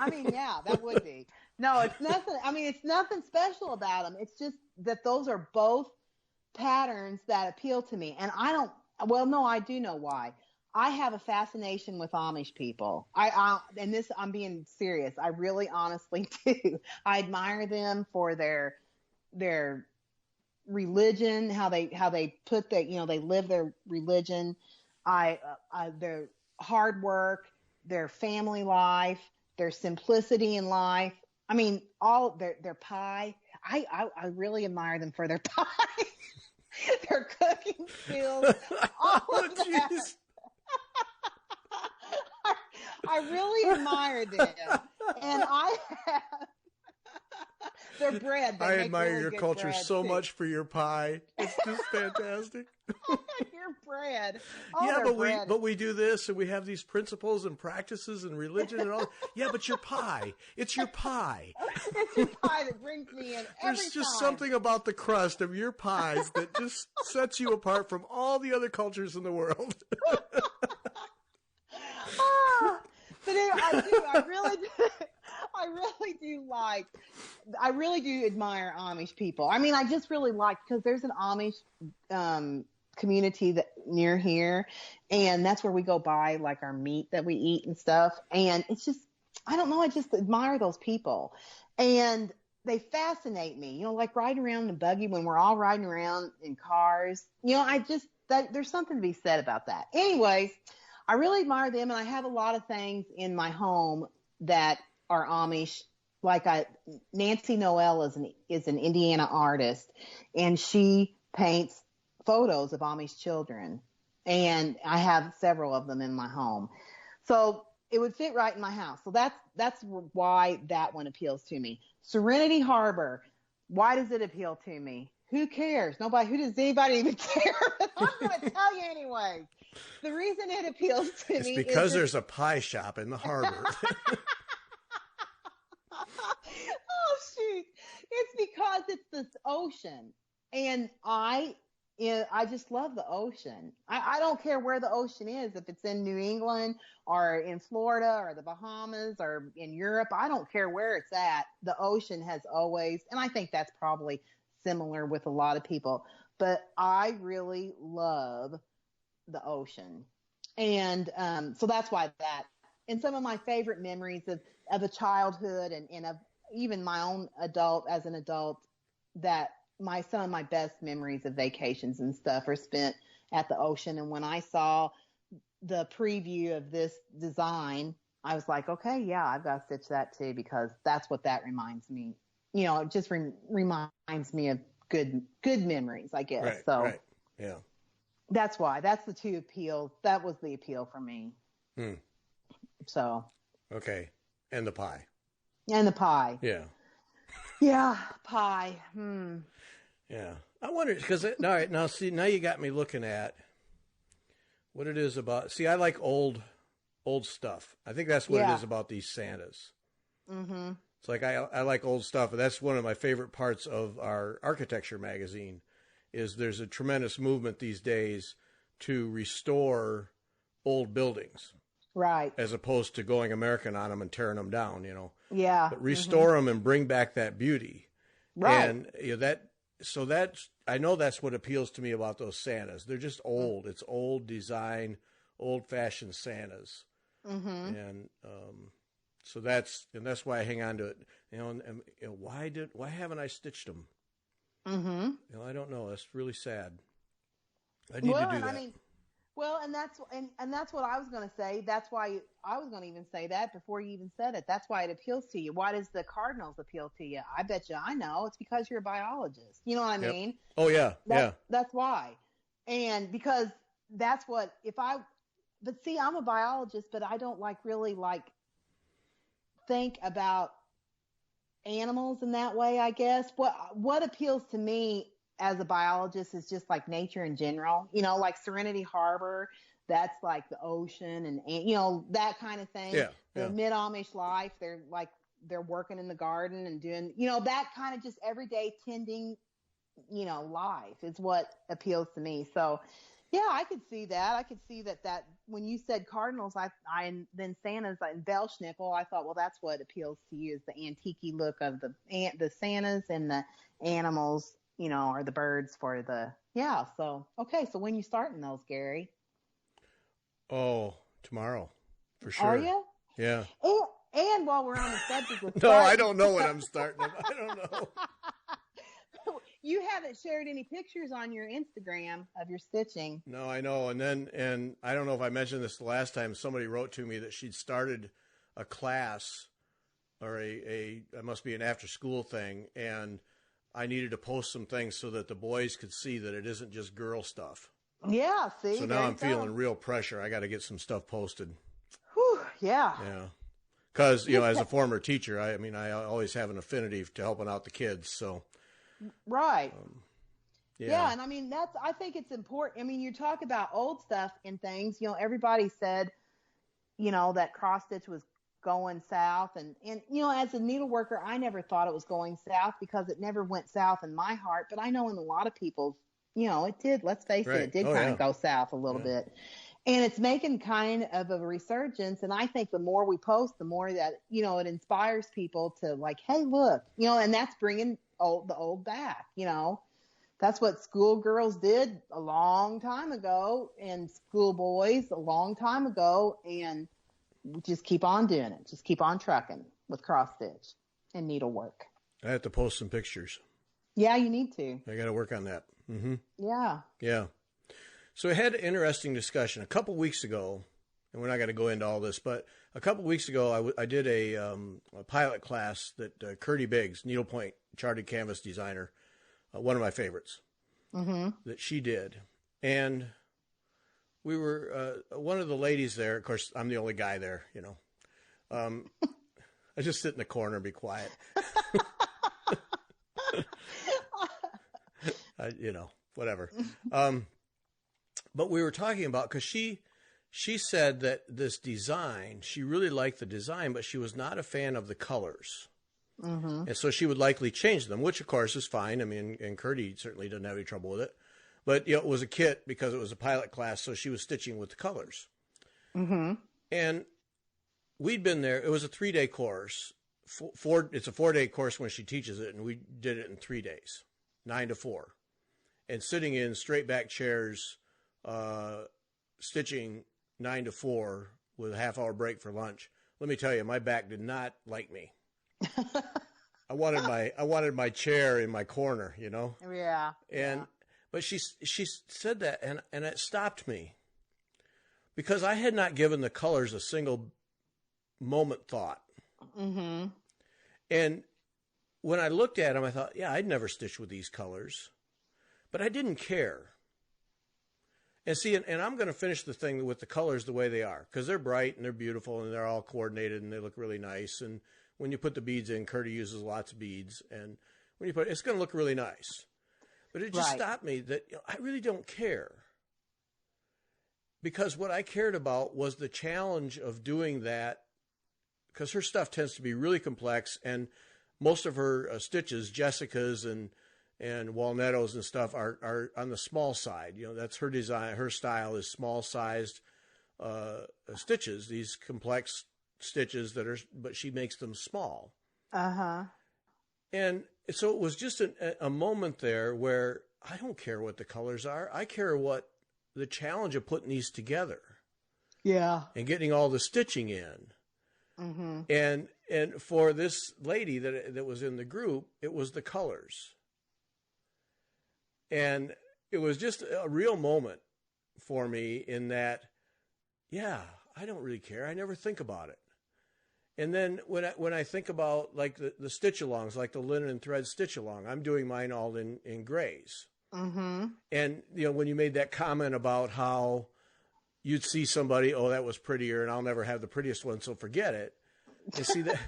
mean, yeah, that would be. No, it's nothing. I mean, it's nothing special about them. It's just that those are both patterns that appeal to me. And I do know why. I have a fascination with Amish people. I'm being serious. I really honestly do. I admire them for their religion, how they put that, they live their religion. Their hard work, their family life, their simplicity in life. I mean, all their pie. I really admire them for their pie. Their cooking skills. All of that. I really admire them, and I have their bread. I admire your culture so much for your pie. It's just fantastic. Your bread. But we do this, and we have these principles and practices and religion and all. Yeah, but your pie. It's your pie. It's your pie that brings me in every There's just time. something about the crust of your pies that just sets you apart from all the other cultures in the world. But I really do admire Amish people. I mean, I just really like, because there's an Amish community that near here, and that's where we go buy like our meat that we eat and stuff. And it's just, I don't know, I just admire those people, and they fascinate me. Like riding around in a buggy when we're all riding around in cars. There's something to be said about that. Anyways, I really admire them, and I have a lot of things in my home that are Amish. Like Nancy Noel is an Indiana artist, and she paints photos of Amish children, and I have several of them in my home. So it would fit right in my house. So that's why that one appeals to me. Serenity Harbor. Why does it appeal to me? Who cares? Who does anybody even care? But I'm going to tell you anyway. The reason it appeals to me is because there's a pie shop in the harbor. Oh, shoot. It's because it's this ocean. And I just love the ocean. I don't care where the ocean is, if it's in New England or in Florida or the Bahamas or in Europe. I don't care where it's at. The ocean has always, and I think that's probably similar with a lot of people, but I really love the ocean. And so that's why that. And some of my favorite memories of a childhood and of even my own as an adult, that some of my best memories of vacations and stuff are spent at the ocean. And when I saw the preview of this design, I was like, okay, yeah, I've got to stitch that too, because that's what that reminds me. It just reminds me of good memories, I guess. Right, so right. Yeah. That's why. That's the two appeals. That was the appeal for me. So. Okay. And the pie. And the pie. Yeah. Yeah, pie. Yeah. I wonder, because, all right, now you got me looking at what it is about. See, I like old stuff. I think that's what it is about these Santas. Mm-hmm. It's like I like old stuff, and that's one of my favorite parts of our architecture magazine. Is there's a tremendous movement these days to restore old buildings, right? As opposed to going American on them and tearing them down, Yeah. But restore them and bring back that beauty, right? And I know that's what appeals to me about those Santas. They're just old. It's old design, old-fashioned Santas, and so that's why I hang on to it. And why haven't I stitched them? I don't know. That's really sad. I need to do that. Well, and that's what I was going to say. That's why I was going to even say that before you even said it. That's why it appeals to you. Why does the cardinals appeal to you? I bet you I know. It's because you're a biologist. You know what I Yep. mean? Oh yeah, yeah. That's why. And because that's what but see, I'm a biologist, but I don't really think about animals in that way, I guess. What appeals to me as a biologist is just like nature in general, like Serenity Harbor, that's like the ocean and that kind of thing. Yeah, The yeah. mid-Amish life, they're working in the garden and doing, that kind of just everyday tending, life is what appeals to me. So yeah, I could see that. I could see that when you said cardinals, and then Santas and Belschnickel, I thought, well, that's what appeals to you is the antique look of the Santas and the animals, or the birds for yeah. So, okay. So when you starting those, Gary? Oh, tomorrow, for sure. Are you? Yeah. And while we're on the subject of No, I don't know what I'm starting. I don't know. You haven't shared any pictures on your Instagram of your stitching. No, I know. And I don't know if I mentioned this the last time. Somebody wrote to me that she'd started a class or it must be an after school thing. And I needed to post some things so that the boys could see that it isn't just girl stuff. Yeah. See, so now I'm feeling real pressure. I got to get some stuff posted. Whew, yeah. Yeah. Because, as a former teacher, I always have an affinity to helping out the kids. So. Right. Yeah. And I think it's important. You talk about old stuff and things, everybody said, that cross stitch was going south and, as a needleworker, I never thought it was going south because it never went south in my heart, but I know in a lot of people's, it did, let's face it, it did kind of go south a little bit. And it's making kind of a resurgence. And I think the more we post, the more that, it inspires people to like, hey, look, and that's bringing the old back, that's what schoolgirls did a long time ago and schoolboys a long time ago. And we just keep on doing it. Just keep on trucking with cross stitch and needlework. I have to post some pictures. Yeah, you need to. I got to work on that. Mm-hmm. Yeah. Yeah. So I had an interesting discussion a couple weeks ago, and we're not going to go into all this, but a couple weeks ago I did a pilot class that Curdy Biggs, needlepoint charted canvas designer, one of my favorites, that she did. And we were, one of the ladies there, of course, I'm the only guy there, I just sit in the corner and be quiet. Whatever. But we were talking about, because she said that this design, she really liked the design, but she was not a fan of the colors. And so she would likely change them, which of course is fine. And Curdy certainly doesn't have any trouble with it. But, it was a kit because it was a pilot class, so she was stitching with the colors. And we'd been there. It was a 3-day course. It's a 4-day course when she teaches it, and we did it in 3 days, 9 to 4. And sitting in straight back chairs, stitching 9 to 4 with a half-hour break for lunch. Let me tell you, my back did not like me. I wanted my chair in my corner, Yeah. But she said that, and it stopped me because I had not given the colors a single moment thought. And when I looked at them, I thought, yeah, I'd never stitch with these colors, but I didn't care. And see, and I'm going to finish the thing with the colors the way they are, because they're bright and they're beautiful and they're all coordinated and they look really nice. And when you put the beads in, Curdy uses lots of beads, and when you it's going to look really nice. But it just stopped me that I really don't care, because what I cared about was the challenge of doing that, because her stuff tends to be really complex, and most of her stitches, Jessica's and Walnettos and stuff, are on the small side. That's her design. Her style is small sized stitches, these complex stitches but she makes them small. And so it was just a moment there where I don't care what the colors are. I care what the challenge of putting these together. Yeah. And getting all the stitching in. And for this lady that was in the group, it was the colors. And it was just a real moment for me in that, yeah, I don't really care. I never think about it. And then when I think about like the stitch alongs, like the linen and thread stitch along, I'm doing mine all in grays. Mm-hmm. And, when you made that comment about how you'd see somebody, oh, that was prettier and I'll never have the prettiest one, so forget it. And see that,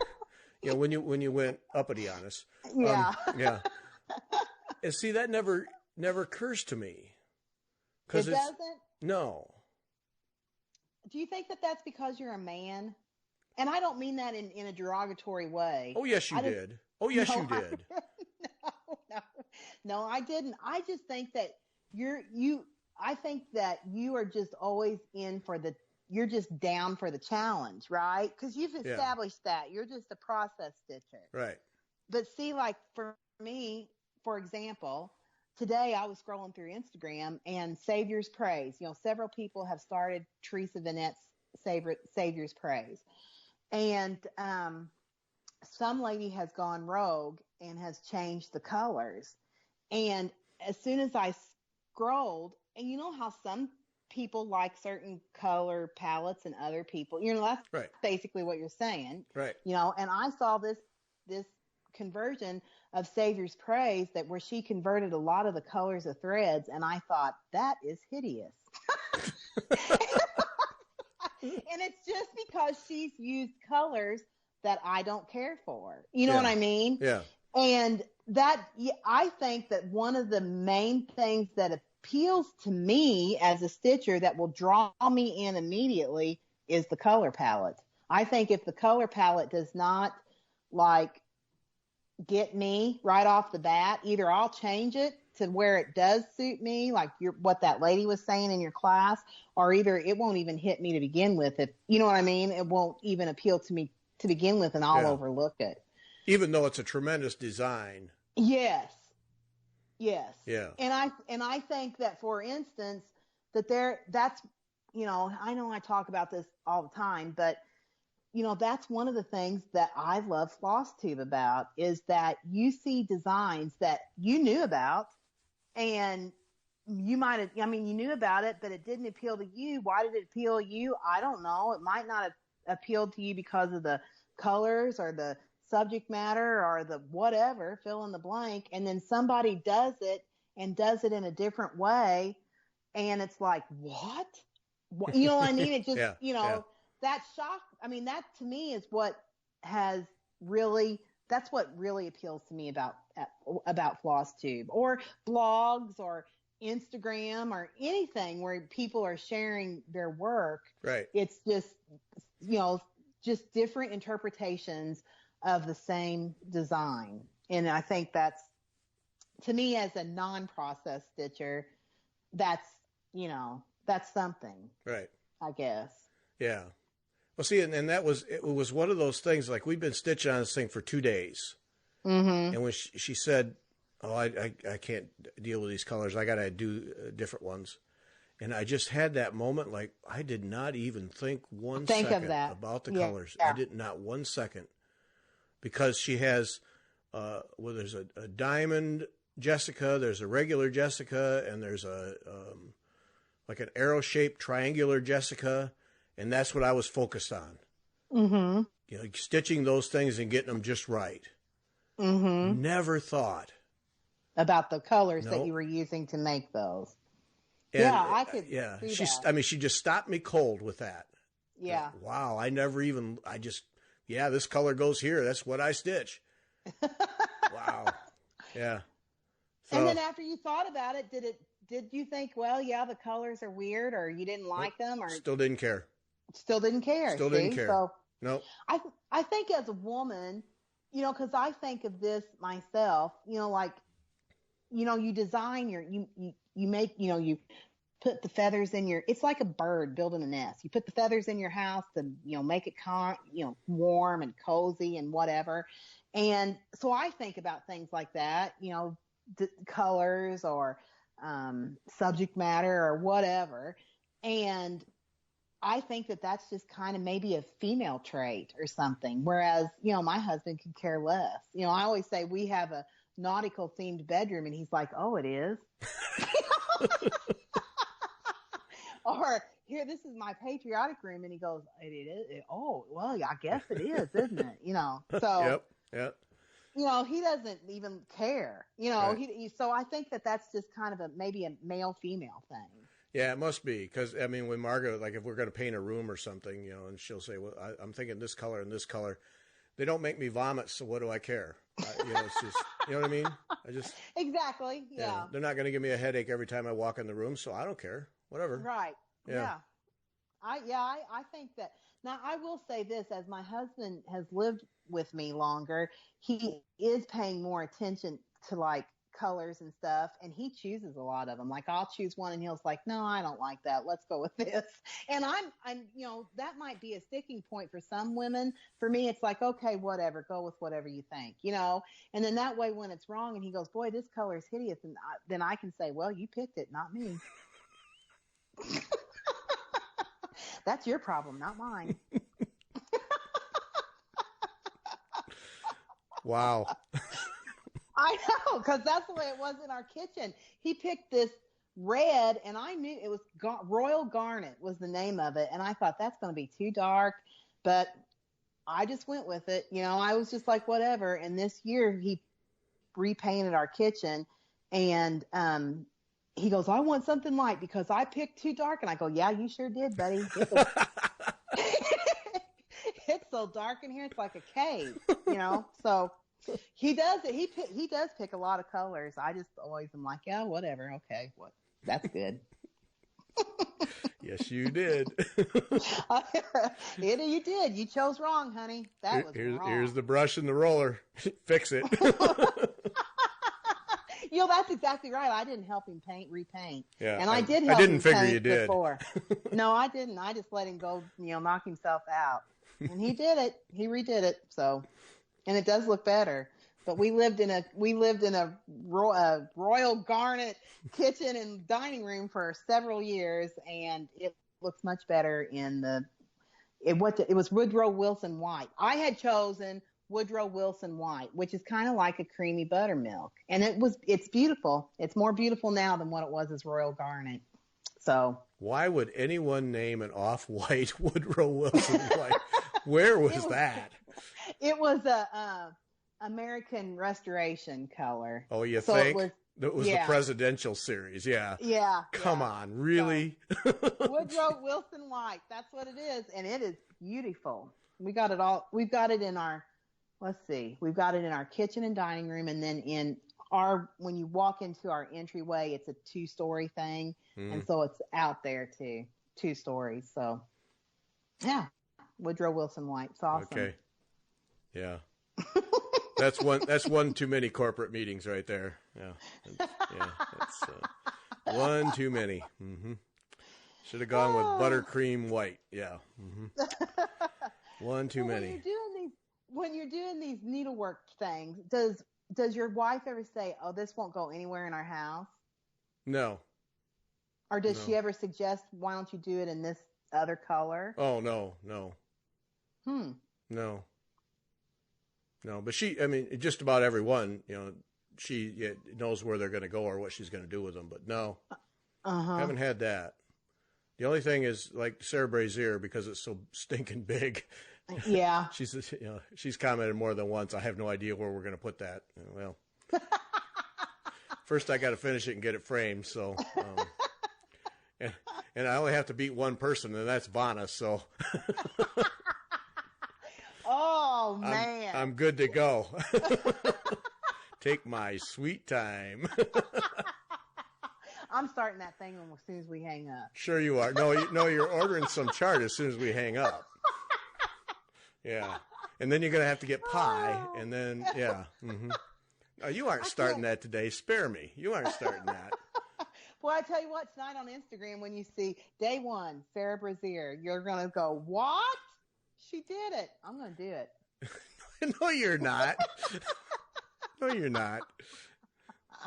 when you went uppity on us. Yeah. Yeah. And see, that never occurs to me. It doesn't? No. Do you think that that's because you're a man? And I don't mean that in a derogatory way. Oh, yes, you did. Oh, yes, you did. No, I didn't. I just think that I think that you are just always you're just down for the challenge, right? Because you've established that. You're just a process stitcher. Right. But see, like for me, for example, today I was scrolling through Instagram and Savior's Praise. Several people have started Teresa Vinette's Savior's Praise. And some lady has gone rogue and has changed the colors. And as soon as I scrolled, and you know how some people like certain color palettes and other people, that's right. basically what you're saying. Right. And I saw this conversion of Savior's Praise where she converted a lot of the colors of threads, and I thought, that is hideous. And it's just because she's used colors that I don't care for. You know what I mean? Yeah. And I think that one of the main things that appeals to me as a stitcher that will draw me in immediately is the color palette. I think if the color palette does not get me right off the bat, either I'll change it to where it does suit me, like what that lady was saying in your class, or either it won't even hit me to begin with. If you know what I mean, it won't even appeal to me to begin with, and I'll overlook it. Even though it's a tremendous design. Yes. Yeah. And I think that, for instance, that's I know I talk about this all the time, but that's one of the things that I love FlossTube about, is that you see designs that you knew about, and you might have, you knew about it, but it didn't appeal to you. Why did it appeal to you? I don't know. It might not have appealed to you because of the colors or the subject matter or the whatever, fill in the blank. And then somebody does it in a different way. And it's like, what? You know what I mean? It just, that shock. That to me is that's what really appeals to me about FlossTube, or blogs, or Instagram, or anything where people are sharing their work. Right. It's just, just different interpretations of the same design. And I think that's, to me, as a non-process stitcher, that's something. Right. I guess. Yeah. Well, see, and it was one of those things, like, we've been stitching on this thing for 2 days. Mm-hmm. And when she said, oh, I can't deal with these colors, I got to do different ones. And I just had that moment, like, I did not even think one second about the colors. Yeah. I did not 1 second. Because she has, there's a diamond Jessica, there's a regular Jessica, and there's like an arrow-shaped triangular Jessica. And that's what I was focused on. Mm-hmm. Stitching those things and getting them just right. Mm-hmm. Never thought about the colors that you were using to make those. And, I could. Yeah, see that. she just stopped me cold with that. Yeah. Wow, this color goes here. That's what I stitch. Wow. Yeah. So, and then after you thought about it, did you think, well, yeah, the colors are weird, or you didn't like them, or still didn't care? Still didn't care. Didn't care. So nope. I think as a woman, because I think of this myself, you design you make, you put the feathers in it's like a bird building a nest. You put the feathers in your house to, make it warm and cozy and whatever. And so I think about things like that, the colors or subject matter or whatever. And I think that that's just kind of maybe a female trait or something. Whereas, my husband could care less. I always say we have a nautical themed bedroom, and he's like, oh, it is. Or here, this is my patriotic room, and he goes, it is. Oh, well, I guess it is, isn't it? You know, so Yep. You know, he doesn't even care. You know, Right. So I think that's just kind of maybe a male female thing. Yeah, it must be, because I mean, when Margo, like, if we're going to paint a room or something, you know, and she'll say, "Well, I'm thinking this color and this color." They don't make me vomit, so what do I care? You know, it's just, you know what I mean? I just Exactly. Yeah. they're not going to give me a headache every time I walk in the room, so I don't care. Whatever. Right. Yeah. I think that. Now, I will say this: as my husband has lived with me longer, he is paying more attention to like colors and stuff, and he chooses a lot of them. Like, I'll choose one, and he'll like, "No, I don't like that. Let's go with this." And I'm, you know, that might be a sticking point for some women. For me, it's like, okay, whatever, go with whatever you think, you know. And then that way, when it's wrong, and he goes, "Boy, this color is hideous," and then I can say, "Well, you picked it, not me." That's your problem, not mine. Wow. I know, because that's the way it was in our kitchen. He picked this red, and I knew it was Royal Garnet was the name of it, and I thought that's going to be too dark, but I just went with it. You know, I was just like, whatever. And this year he repainted our kitchen, and he goes, "I want something light because I picked too dark." And I go, "Yeah, you sure did, buddy. It's so dark in here. It's like a cave, you know?" So he does it. He does pick a lot of colors. I just always am like, "Yeah, whatever. Okay. That's good." Yes, you did. You did. You chose wrong, honey. That was wrong. Here's the brush and the roller. Fix it. You know, that's exactly right. I didn't help him repaint. Yeah, and I did help him paint before. No, I didn't. I just let him go, you know, knock himself out. And he did it. He redid it. So, and it does look better. But we lived in a Royal Garnet kitchen and dining room for several years, and it looks much better in it was Woodrow Wilson white. I had chosen Woodrow Wilson white, which is kind of like a creamy buttermilk, and it's beautiful. It's more beautiful now than what it was as Royal Garnet. So why would anyone name an off-white Woodrow Wilson white? Where was that? It was a American Restoration color. Oh, you think? It was the presidential series, yeah. Yeah. Come on, really? Woodrow Wilson white. That's what it is, and it is beautiful. We got it all. We've got it in our. Let's see. We've got it in our kitchen and dining room, and then when you walk into our entryway, it's a 2-story thing, and so it's out there too, 2 stories. So, yeah, Woodrow Wilson white. It's awesome. Okay. Yeah. That's one too many corporate meetings right there. Yeah. That's one too many. Mm-hmm. Should have gone with buttercream white. Yeah. Mm-hmm. One too many. When you're doing these needlework things, does your wife ever say, "Oh, this won't go anywhere in our house"? No. Or does she ever suggest, "Why don't you do it in this other color"? Oh, no. No, but just about everyone, you know, she knows where they're going to go or what she's going to do with them. But no, haven't had that. The only thing is, like, Sarah Brazier, because it's so stinking big. Yeah. She's commented more than once, "I have no idea where we're going to put that." Well, first I got to finish it and get it framed. So, and I only have to beat one person, and that's Vanna. So. Oh, man. I'm good to go. Take my sweet time. I'm starting that thing as soon as we hang up. Sure you are. No, you're ordering some chart as soon as we hang up. Yeah. And then you're going to have to get pie. And then, yeah. Mm-hmm. No, you aren't starting that today. Spare me. You aren't starting that. Well, I tell you what, tonight on Instagram, when you see day 1, Sarah Brazier, you're going to go, "What? She did it. I'm going to do it." No, you're not. No, you're not.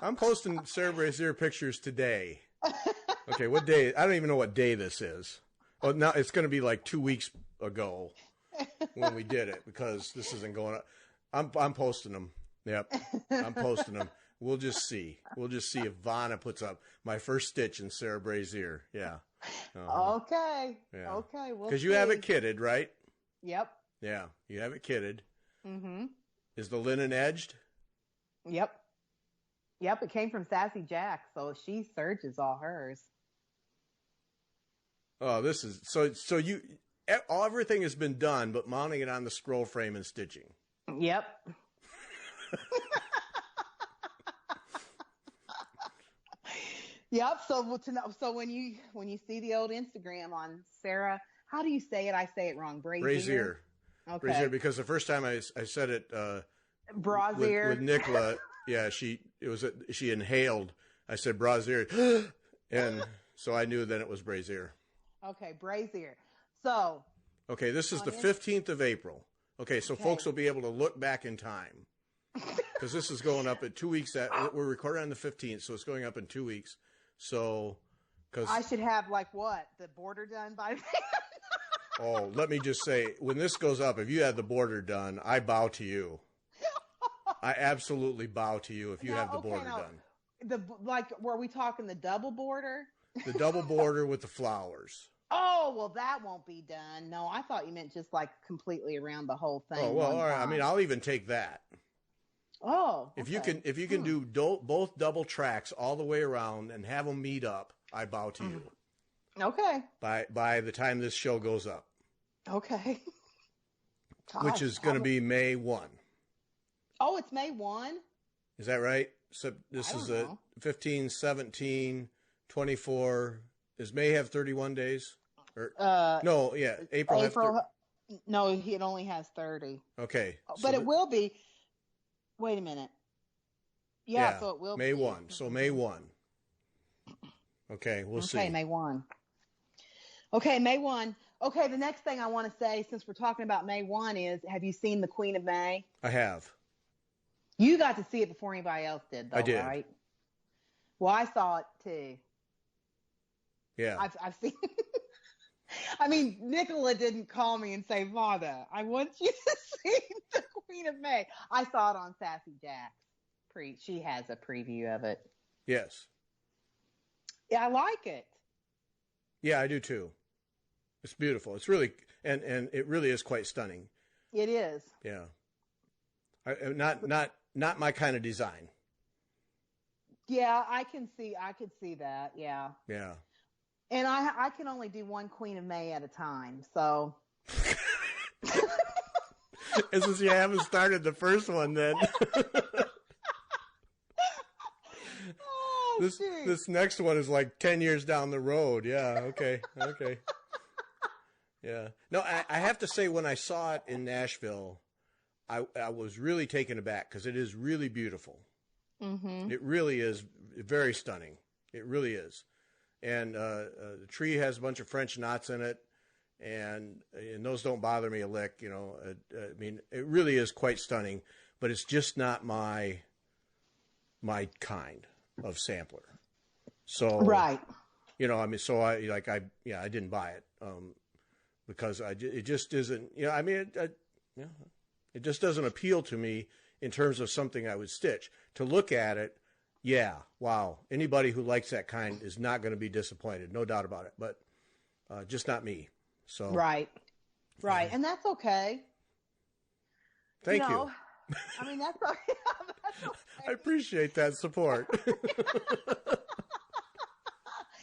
I'm posting Sarah Brazier pictures today. Okay, what day? I don't even know what day this is. Oh, now it's going to be like 2 weeks ago when we did it, because this isn't going up. I'm posting them. Yep, I'm posting them. We'll just see. We'll just see if Vanna puts up my first stitch in Sarah Brazier. Yeah. Okay. Yeah. Okay. Because you have it kitted, right? Yep. Yeah, you have it kitted. Mm-hmm. Is the linen edged? Yep. Yep. It came from Sassy Jack, so she serges all hers. Oh, this is so you everything has been done, but mounting it on the scroll frame and stitching. Yep. Yep. So when you see the old Instagram on Sarah, how do you say it? I say it wrong. Brazier. Okay. Brazier, because the first time I said it Brazier with Nicola, yeah, she inhaled. I said brazier, and so I knew then it was brazier. Okay, brazier. So. Okay, this is the 15th of April. Okay, so folks will be able to look back in time because this is going up in 2 weeks. We're recording on the 15th, so it's going up in 2 weeks. So, because I should have the border done by then. Oh, let me just say, when this goes up, if you have the border done, I bow to you. I absolutely bow to you if you have the border done. Were we talking the double border? The double border with the flowers. Oh, well, that won't be done. No, I thought you meant just completely around the whole thing. Oh, well, all right. I mean, I'll even take that. Oh, if you can do both double tracks all the way around and have them meet up, I bow to you. Okay. By the time this show goes up. Okay. Gosh, which is going to be May 1. Oh, it's May 1? Is that right? So this is 15, 17, 24. Does May have 31 days? Or no, yeah, April. No, it only has 30. Okay. But it will be. Wait a minute. Yeah, so it will May be. 1. So May 1. Okay, we'll see. Okay, May 1. Okay, May 1. Okay, the next thing I want to say, since we're talking about May 1, is have you seen The Queen of May? I have. You got to see it before anybody else did, though, I did. Right? Well, I saw it, too. Yeah. I've seen I mean, Nicola didn't call me and say, Mother, I want you to see The Queen of May. I saw it on Sassy Jack's. She has a preview of it. Yes. Yeah, I like it. Yeah, I do too. It's beautiful. It's really and it really is quite stunning. It is. Yeah. Not my kind of design. Yeah, I could see that. Yeah. Yeah. And I can only do one Queen of May at a time, so. It's just you haven't started the first one then. Oh, this next one is like 10 years down the road. Yeah. Okay. Yeah. No, I have to say when I saw it in Nashville, I was really taken aback because it is really beautiful. Mm-hmm. It really is very stunning. It really is. And the tree has a bunch of French knots in it, and those don't bother me a lick. You know, I mean, it really is quite stunning, but it's just not my kind of sampler. So right, you know, I mean, so I didn't buy it because it just isn't. You know, I mean, it just doesn't appeal to me in terms of something I would stitch. To look at it. Yeah, wow. Anybody who likes that kind is not going to be disappointed, no doubt about it. But just not me. So right, and that's okay. Thank you. I mean, that's okay. That's okay. I appreciate that support.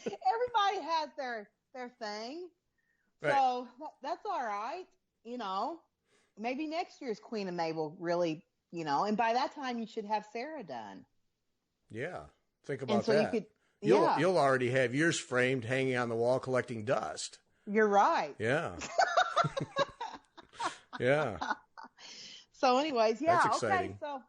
Everybody has their thing, right. So that's all right. You know, maybe next year's Queen of May will really, and by that time you should have Sarah done. Yeah, think about so that. You'll already have yours framed, hanging on the wall, collecting dust. You're right. Yeah. Yeah. So, anyways, yeah, that's exciting. Okay. So,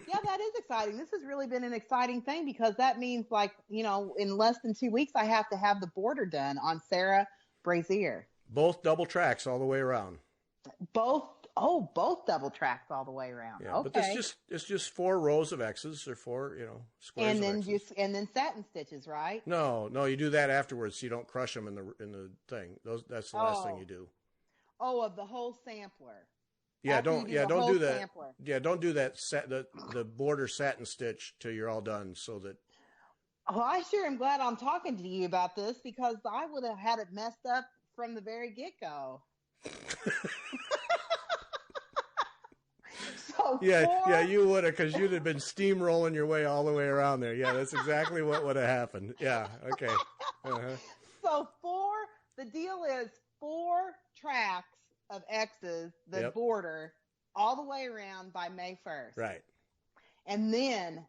yeah, that is exciting. This has really been an exciting thing because that means, in less than 2 weeks, I have to have the border done on Sarah Brazier. Both double tracks all the way around. Both double tracks all the way around. Yeah, okay. But it's just 4 rows of X's or 4, squares. And then satin stitches, right? No, you do that afterwards. So you don't crush them in the thing. That's the last thing you do. Oh, of the whole sampler. Yeah, don't do that. Sampler. Yeah, don't do that. The border satin stitch till you're all done, so that Oh, I sure am glad I'm talking to you about this because I would have had it messed up from the very get-go. So Yeah, you would have, because you'd have been steamrolling your way all the way around there. Yeah, that's exactly what would have happened. Yeah, okay. Uh-huh. So the deal is 4 tracks of X's that border all the way around by May 1st. Right. And then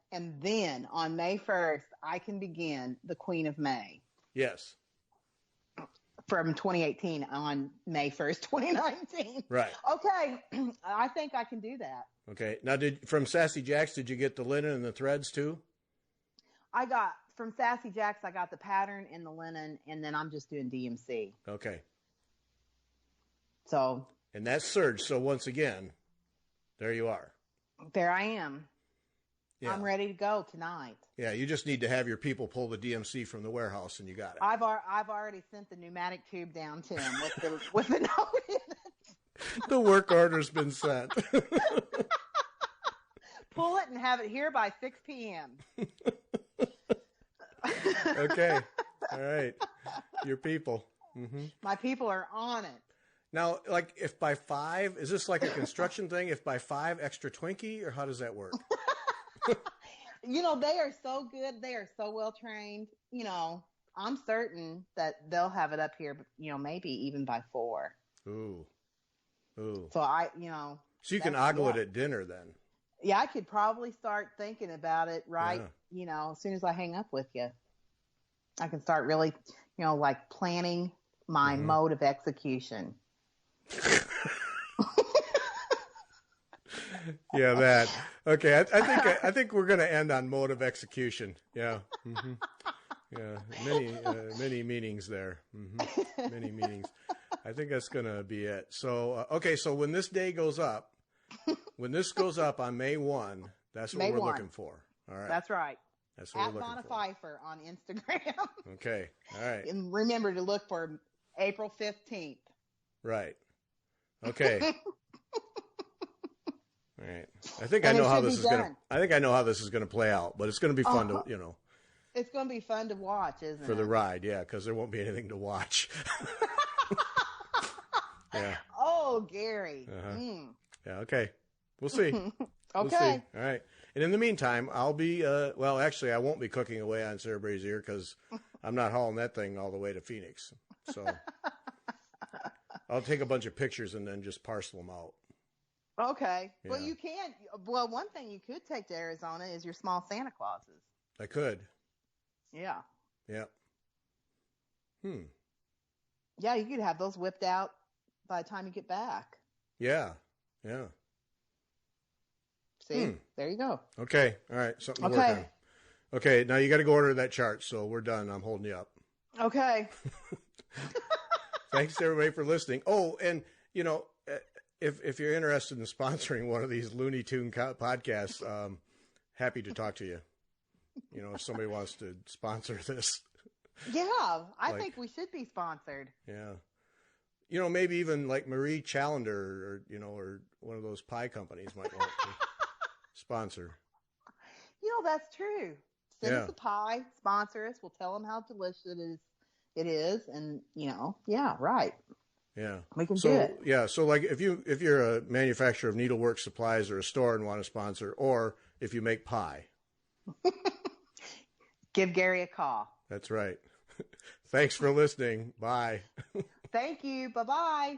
on May 1st, I can begin the Queen of May. Yes. From 2018 on May 1st, 2019. Right. Okay. I think I can do that. Okay. Now, from Sassy Jacks, did you get the linen and the threads too? From Sassy Jacks, I got the pattern and the linen, and then I'm just doing DMC. Okay. So. And that's surge. So once again, there you are. There I am. Yeah. I'm ready to go tonight. Yeah, you just need to have your people pull the DMC from the warehouse, and you got it. I've already sent the pneumatic tube down to him with the note in it. The work order's been sent. Pull it and have it here by 6 p.m. Okay. All right. Your people. Mm-hmm. My people are on it. Now, like, if by 5, is this like a construction thing? If by 5, extra Twinkie, or how does that work? They are so good. They are so well trained. I'm certain that they'll have it up here, maybe even by 4. Ooh. So So you can ogle it at dinner then. Yeah, I could probably start thinking about it as soon as I hang up with you. I can start really, like planning my mode of execution. Yeah, that. Okay, I think we're going to end on mode of execution. Yeah. Mm-hmm. Yeah, many meanings there. Mm-hmm. Many meanings. I think that's going to be it. So, so when this day goes up, on May 1, that's what we're looking for. All right. That's right. That's what we're looking Donna for. Pfeiffer on Instagram. Okay. All right. And remember to look for April 15th. Right. Okay. All right. I think I know how this is going to. I think I know how this is going to play out, but it's going to be fun to, It's going to be fun to watch, isn't it? For the ride, yeah, because there won't be anything to watch. Yeah. Oh, Gary. Uh-huh. Yeah. Okay. We'll see. Okay. We'll see. All right. And in the meantime, I'll be. Actually, I won't be cooking away on Sarah Brazier because I'm not hauling that thing all the way to Phoenix. So I'll take a bunch of pictures and then just parcel them out. Okay. Yeah. Well, you can. Well, one thing you could take to Arizona is your small Santa Clauses. I could. Yeah. Yep. Yeah, you could have those whipped out by the time you get back. Yeah. Yeah. See? There you go. Okay. All right. Something to work on. Okay. Now you got to go order that chart. So we're done. I'm holding you up. Okay. Thanks to everybody for listening. Oh, and if you're interested in sponsoring one of these Looney Tune podcasts, happy to talk to you. If somebody wants to sponsor this. Yeah, I think we should be sponsored. Yeah. Maybe even like Marie Challender or one of those pie companies might want to sponsor. That's true. Send us a pie, sponsor us. We'll tell them how delicious it is. And, yeah, right. Yeah. We can do it. Yeah. So like if you're a manufacturer of needlework supplies or a store and want to sponsor, or if you make pie. Give Gary a call. That's right. Thanks for listening. Bye. Thank you. Bye-bye.